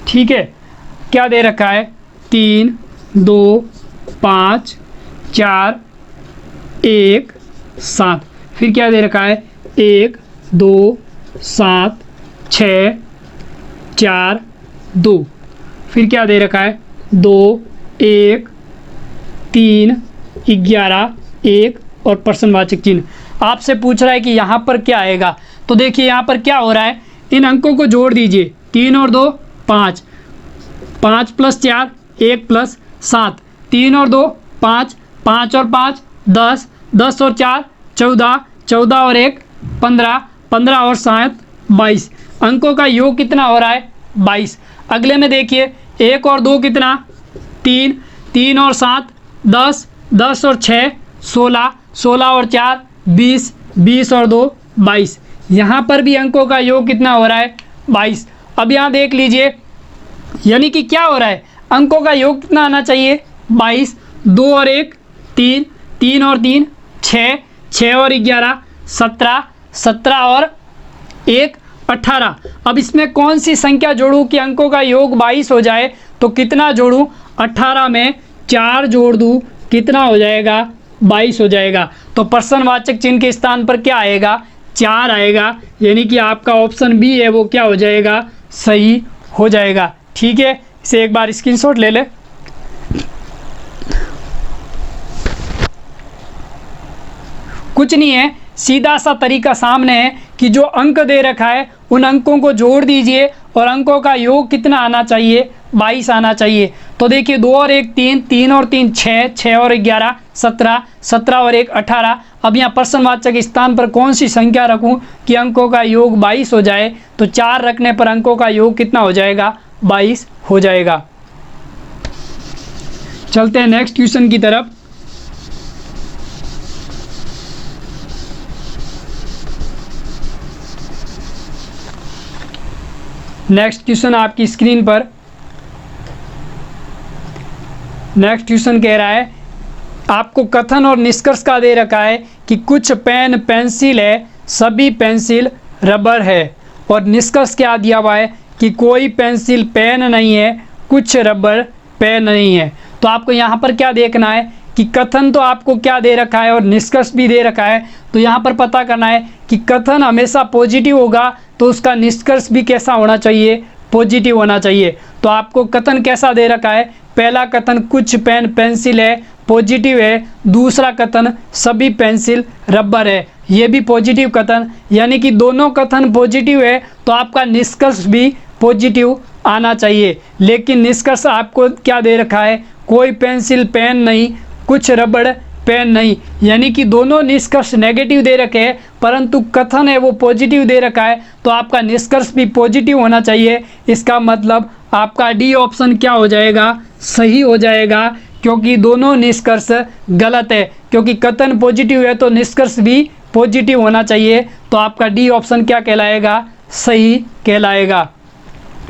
ठीक है, क्या दे रखा है? 3 2 5 4 1 7। फिर क्या दे रखा है? 1 2 7 6 4 2। फिर क्या दे रखा है? 2 1 3 11 1 और प्रश्नवाचक चिन्ह। आपसे पूछ रहा है कि यहाँ पर क्या आएगा। तो देखिए यहाँ पर क्या हो रहा है, इन अंकों को जोड़ दीजिए। 3 और 2 5, 5 + 4 1 + 7, 3 और 2 5, 5 और 5 10, 10 और 4 14, 14 और 1 15, 15 और 7 22। अंकों का योग कितना हो रहा है? 22। अगले में देखिए 1 और 2 कितना? 3, 3 और 7 10, 10 और 6 16, 16 और 4 20, 20 और 2 22। यहाँ पर भी अंकों का योग कितना हो रहा है? 22। अब यहाँ देख लीजिए, यानी कि क्या हो रहा है, अंकों का योग कितना आना चाहिए? 22। 2 और 1 3, 3 और 3 6, 6 और 11 17, 17 और 1 18। अब इसमें कौन सी संख्या जोड़ूं कि अंकों का योग 22 हो जाए? तो कितना जोड़ूं? 18 में 4 जोड़ दूं, कितना हो जाएगा? 22 हो जाएगा। तो प्रश्नवाचक चिन्ह के स्थान पर क्या आएगा? 4 आएगा, यानी कि आपका ऑप्शन बी है वो क्या हो जाएगा? सही हो जाएगा। ठीक है, इसे एक बार स्क्रीनशॉट ले ले। कुछ नहीं है, सीधा सा तरीका सामने है कि जो अंक दे रखा है उन अंकों को जोड़ दीजिए और अंकों का योग कितना आना चाहिए? 22 आना चाहिए। तो देखिए 2 और 1 3, 3 और 3 6, 6 और 11 17, 17 और 1 18। अब यहाँ प्रश्नवाचक स्थान पर कौन सी संख्या रखूँ कि अंकों का योग 22 हो जाए? तो 4 रखने पर अंकों का योग कितना हो जाएगा? 22 हो जाएगा। चलते हैं नेक्स्ट क्वेश्चन की तरफ। नेक्स्ट क्वेश्चन आपकी स्क्रीन पर, नेक्स्ट क्वेश्चन कह रहा है आपको कथन और निष्कर्ष का दे रखा है कि कुछ पेन पेंसिल है, सभी पेंसिल रबर है, और निष्कर्ष क्या दिया हुआ है कि कोई पेंसिल पेन नहीं है, कुछ रबर पेन नहीं है। तो आपको यहाँ पर क्या देखना है कि कथन तो आपको क्या दे रखा है और निष्कर्ष भी दे रखा है। तो यहाँ पर पता करना है कि कथन हमेशा पॉजिटिव होगा तो उसका निष्कर्ष भी कैसा होना चाहिए, पॉजिटिव होना चाहिए। तो आपको कथन कैसा दे रखा है, पहला कथन कुछ पेन पेंसिल है, पॉजिटिव है। दूसरा कथन सभी पेंसिल रबर है, ये भी पॉजिटिव कथन, यानी कि दोनों कथन पॉजिटिव है तो आपका निष्कर्ष भी पॉजिटिव आना चाहिए। लेकिन निष्कर्ष आपको क्या दे रखा है, कोई पेंसिल पेन नहीं, कुछ रबड़ पेन नहीं, यानी कि दोनों निष्कर्ष नेगेटिव दे रखे हैं, परंतु कथन है वो पॉजिटिव दे रखा है, तो आपका निष्कर्ष भी पॉजिटिव होना चाहिए। इसका मतलब आपका डी ऑप्शन क्या हो जाएगा, सही हो जाएगा, क्योंकि दोनों निष्कर्ष गलत है। क्योंकि कथन पॉजिटिव है तो निष्कर्ष भी पॉजिटिव होना चाहिए, तो आपका डी ऑप्शन क्या कहलाएगा, सही कहलाएगा।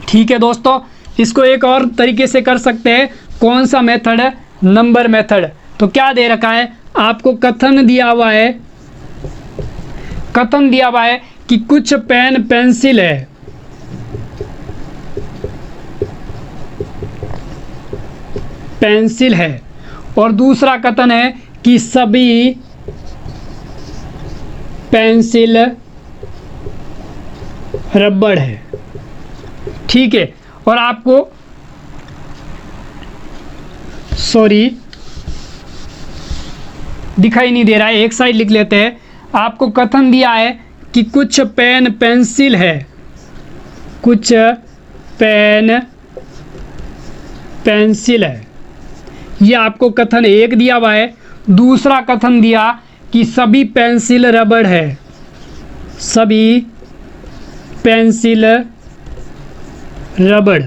ठीक है दोस्तों, इसको एक और तरीके से कर सकते हैं। कौन सा मेथड है, नंबर मेथड। तो क्या दे रखा है आपको, कथन दिया हुआ है, कथन दिया हुआ है कि कुछ पेन पेंसिल है, पेंसिल है, और दूसरा कथन है कि सभी पेंसिल रबड़ है। ठीक है, और आपको सॉरी दिखाई नहीं दे रहा है, एक साइड लिख लेते हैं। आपको कथन दिया है कि कुछ पेन पेंसिल है, कुछ पेन पेंसिल है, ये आपको कथन एक दिया हुआ है। दूसरा कथन दिया कि सभी पेंसिल रबड़ है, सभी पेंसिल रबड़।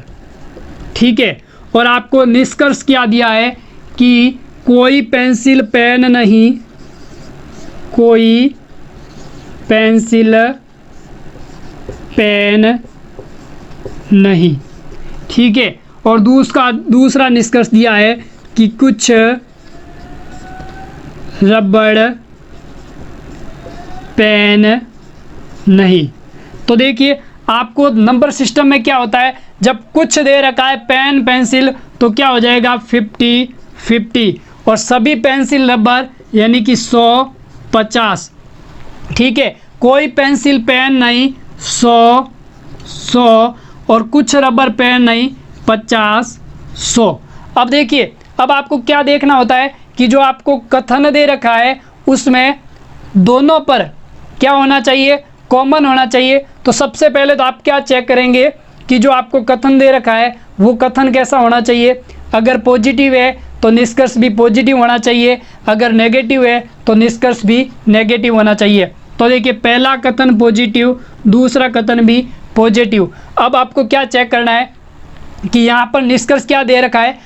ठीक है, और आपको निष्कर्ष क्या दिया है कि कोई पेंसिल पेन नहीं, कोई पेंसिल पेन नहीं। ठीक है, और दूसरा निष्कर्ष दिया है कि कुछ रबड़ पेन नहीं। तो देखिए आपको नंबर सिस्टम में क्या होता है, जब कुछ दे रखा है पेन पेंसिल तो क्या हो जाएगा 50-50, और सभी पेंसिल रबर यानी कि 100-50। ठीक है, कोई पेंसिल पेन नहीं 100, और कुछ रबर पेन नहीं 50-100। अब देखिए, अब आपको क्या देखना होता है कि जो आपको कथन दे रखा है उसमें दोनों पर क्या होना चाहिए, कॉमन होना चाहिए। तो सबसे पहले तो आप क्या चेक करेंगे कि जो आपको कथन दे रखा है वो कथन कैसा होना चाहिए। अगर पॉजिटिव है तो निष्कर्ष भी पॉजिटिव होना चाहिए, अगर नेगेटिव है तो निष्कर्ष भी नेगेटिव होना चाहिए। तो देखिए पहला कथन पॉजिटिव, दूसरा कथन भी पॉजिटिव। अब आपको क्या चेक करना है कि यहाँ पर निष्कर्ष क्या दे रखा है,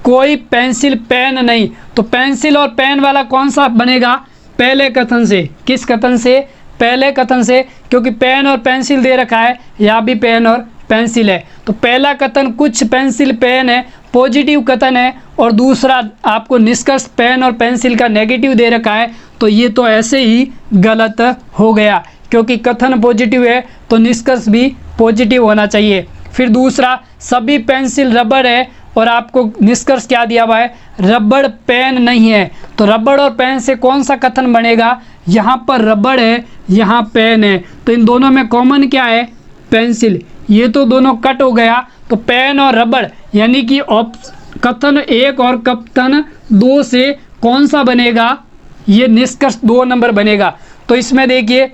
कोई पेंसिल पेन नहीं। तो पेंसिल और पेन वाला कौन सा बनेगा, पहले कथन से। किस कथन से, पहले कथन से, क्योंकि पेन और पेंसिल दे रखा है, यहाँ भी पेन और पेंसिल है। तो पहला कथन कुछ पेंसिल पेन है, पॉजिटिव कथन है, और दूसरा आपको निष्कर्ष पेन और पेंसिल का नेगेटिव दे रखा है। तो ये तो ऐसे ही गलत हो गया, क्योंकि कथन पॉजिटिव है तो निष्कर्ष भी पॉजिटिव होना चाहिए। फिर दूसरा सभी पेंसिल रबर है, और आपको निष्कर्ष क्या दिया हुआ है, रबड़ पेन नहीं है। तो रबड़ और पेन से कौन सा कथन बनेगा, यहाँ पर रबड़ है, यहाँ पेन है, तो इन दोनों में कॉमन क्या है, पेंसिल। ये तो दोनों कट हो गया, तो पेन और रबड़ यानी कि कथन एक और कथन दो से कौन सा बनेगा, ये निष्कर्ष 2 नंबर बनेगा। तो इसमें देखिए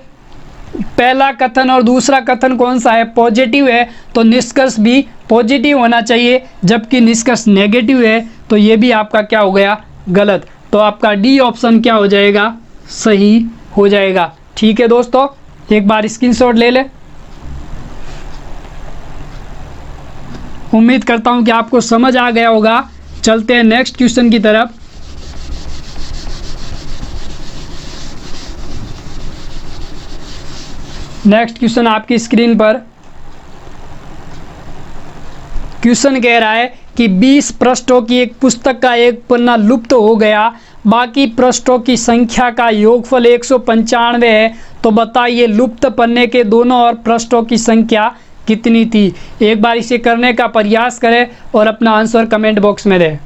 पहला कथन और दूसरा कथन कौन सा है, पॉजिटिव है, तो निष्कर्ष भी पॉजिटिव होना चाहिए, जबकि निष्कर्ष नेगेटिव है तो ये भी आपका क्या हो गया, गलत। तो आपका डी ऑप्शन क्या हो जाएगा, सही हो जाएगा। ठीक है दोस्तों, एक बार स्क्रीनशॉट ले ले। उम्मीद करता हूं कि आपको समझ आ गया होगा। चलते हैं नेक्स्ट क्वेश्चन की तरफ। नेक्स्ट क्वेश्चन आपकी स्क्रीन पर। क्वेश्चन कह रहा है कि 20 पृष्ठों की एक पुस्तक का एक पन्ना लुप्त हो गया, बाकी पृष्ठों की संख्या का योगफल 195 है, तो बताइए लुप्त पन्ने के दोनों और पृष्ठों की संख्या कितनी थी। एक बार इसे करने का प्रयास करें और अपना आंसर कमेंट बॉक्स में दें।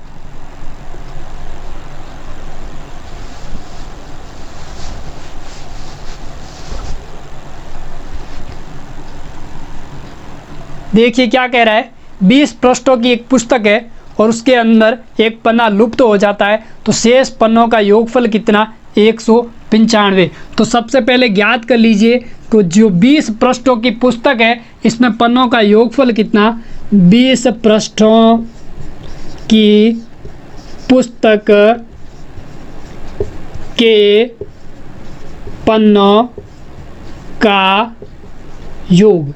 देखिए क्या कह रहा है, 20 पृष्ठों की एक पुस्तक है और उसके अंदर एक पन्ना लुप्त हो जाता है, तो शेष पन्नों का योगफल कितना, 195। तो सबसे पहले ज्ञात कर लीजिए कि जो 20 पृष्ठों की पुस्तक है इसमें पन्नों का योगफल कितना, 20 पृष्ठों की पुस्तक के पन्नों का योग।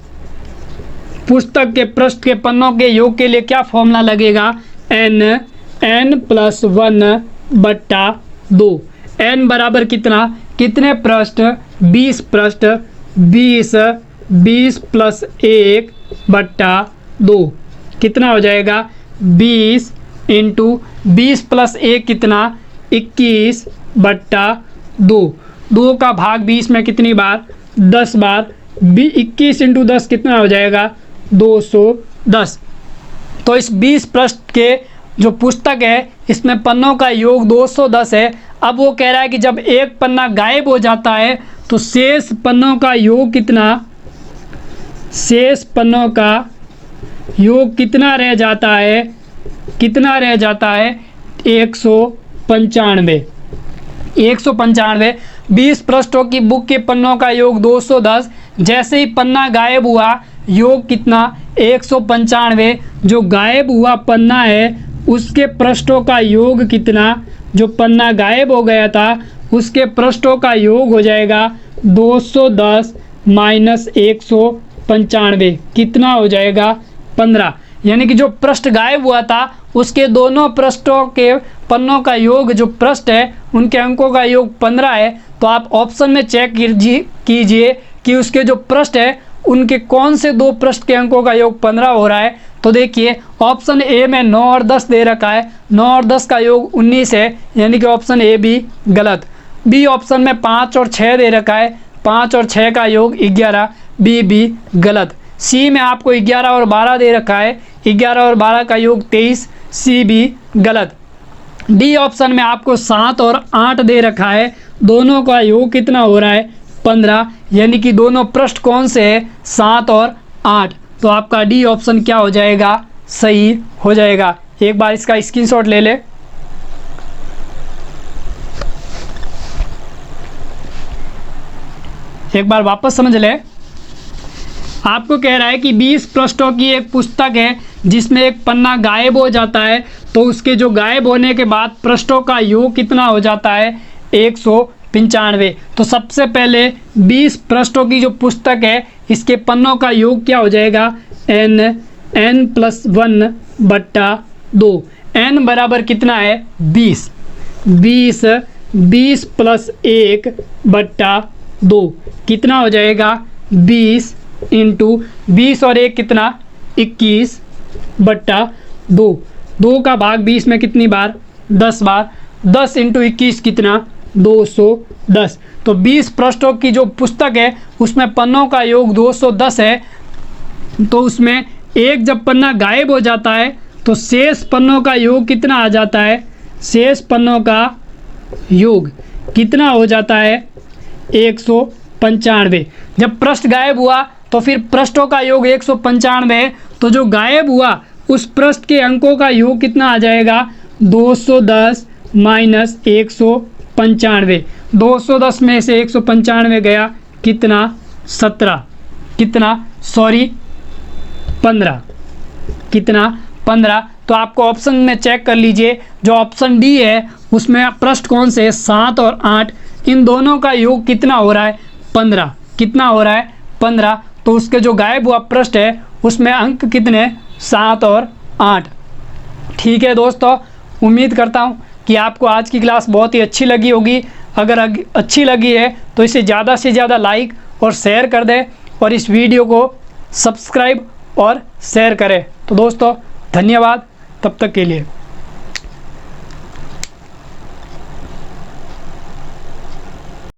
पुस्तक के पृष्ठ के पन्नों के योग के लिए क्या फॉर्मूला लगेगा, n + 1/2। n बराबर कितना, कितने पृष्ठ, 20 पृष्ठ, 20 + 1/2 कितना हो जाएगा, 20 × 20 + 1 कितना, 21/2। 2 का भाग 20 में कितनी बार, 10 बार। 21 × 10 कितना हो जाएगा, 210। तो इस 20 पृष्ठ के जो पुस्तक है इसमें पन्नों का योग 210 है। अब वो कह रहा है कि जब एक पन्ना गायब हो जाता है तो शेष पन्नों का योग कितना, शेष पन्नों का योग कितना रह जाता है, कितना रह जाता है, 195। 195। 20 पृष्ठों की बुक के पन्नों का योग 210। जैसे ही पन्ना गायब हुआ योग कितना, 195। जो गायब हुआ पन्ना है उसके पृष्ठों का योग कितना, जो पन्ना गायब हो गया था उसके पृष्ठों का योग हो जाएगा 210 - 195 कितना हो जाएगा, 15। यानी कि जो पृष्ठ गायब हुआ था उसके दोनों पृष्ठों के पन्नों का योग, जो पृष्ठ है उनके अंकों का योग 15 है। तो आप ऑप्शन में चेक कीजिए कि उसके जो पृष्ठ है उनके कौन से 2 पृष्ठ के अंकों का योग 15 हो रहा है। तो देखिए ऑप्शन ए में 9 और 10 दे रखा है, 9 और 10 का योग 19 है, यानी कि ऑप्शन ए भी गलत। बी ऑप्शन में 5 और 6 दे रखा है, 5 और 6 का योग 11, बी भी गलत। सी में आपको 11 और 12 दे रखा है, 11 और 12 का योग 23, सी भी गलत। डी ऑप्शन में आपको 7 और 8 दे रखा है, दोनों का योग कितना हो रहा है, 15, यानी कि दोनों पृष्ठ कौन से हैं, 7 और 8। तो आपका डी ऑप्शन क्या हो जाएगा, सही हो जाएगा। एक बार इसका स्क्रीनशॉट ले ले। एक बार वापस समझ ले। आपको कह रहा है कि 20 पृष्ठों की एक पुस्तक है जिसमें एक पन्ना गायब हो जाता है, तो उसके जो गायब होने के बाद पृष्ठों का योग कितना हो जाता है, 195। तो सबसे पहले 20 पृष्ठों की जो पुस्तक है इसके पन्नों का योग क्या हो जाएगा, n + 1/2। n बराबर कितना है, 20। 20 + 1/2 कितना हो जाएगा, 20 × 20 और 1 कितना, 21/2। 2 का भाग 20 में कितनी बार, 10 बार। 10 × 21 कितना, 210। तो 20 पृष्ठों की जो पुस्तक है उसमें पन्नों का योग 210 है। तो उसमें एक जब पन्ना गायब हो जाता है तो शेष पन्नों का योग कितना आ जाता है, शेष पन्नों का योग कितना हो जाता है, 195। जब पृष्ठ गायब हुआ तो फिर पृष्ठों का योग 195 है, तो जो गायब हुआ उस पृष्ठ के अंकों का योग कितना आ जाएगा, 210 - 195। 210 में से 195 गया कितना, 17, कितना, सॉरी 15, कितना, 15। तो आपको ऑप्शन में चेक कर लीजिए, जो ऑप्शन डी है उसमें पृष्ठ कौन से, 7 और 8, इन दोनों का योग कितना हो रहा है, 15, कितना हो रहा है, 15। तो उसके जो गायब हुआ पृष्ठ है उसमें अंक कितने, 7 और 8। ठीक है दोस्तों, उम्मीद करता हूँ कि आपको आज की क्लास बहुत ही अच्छी लगी होगी। अगर अच्छी लगी है तो इसे ज़्यादा से ज़्यादा लाइक और शेयर कर दें और इस वीडियो को सब्सक्राइब और शेयर करें। तो दोस्तों धन्यवाद, तब तक के लिए।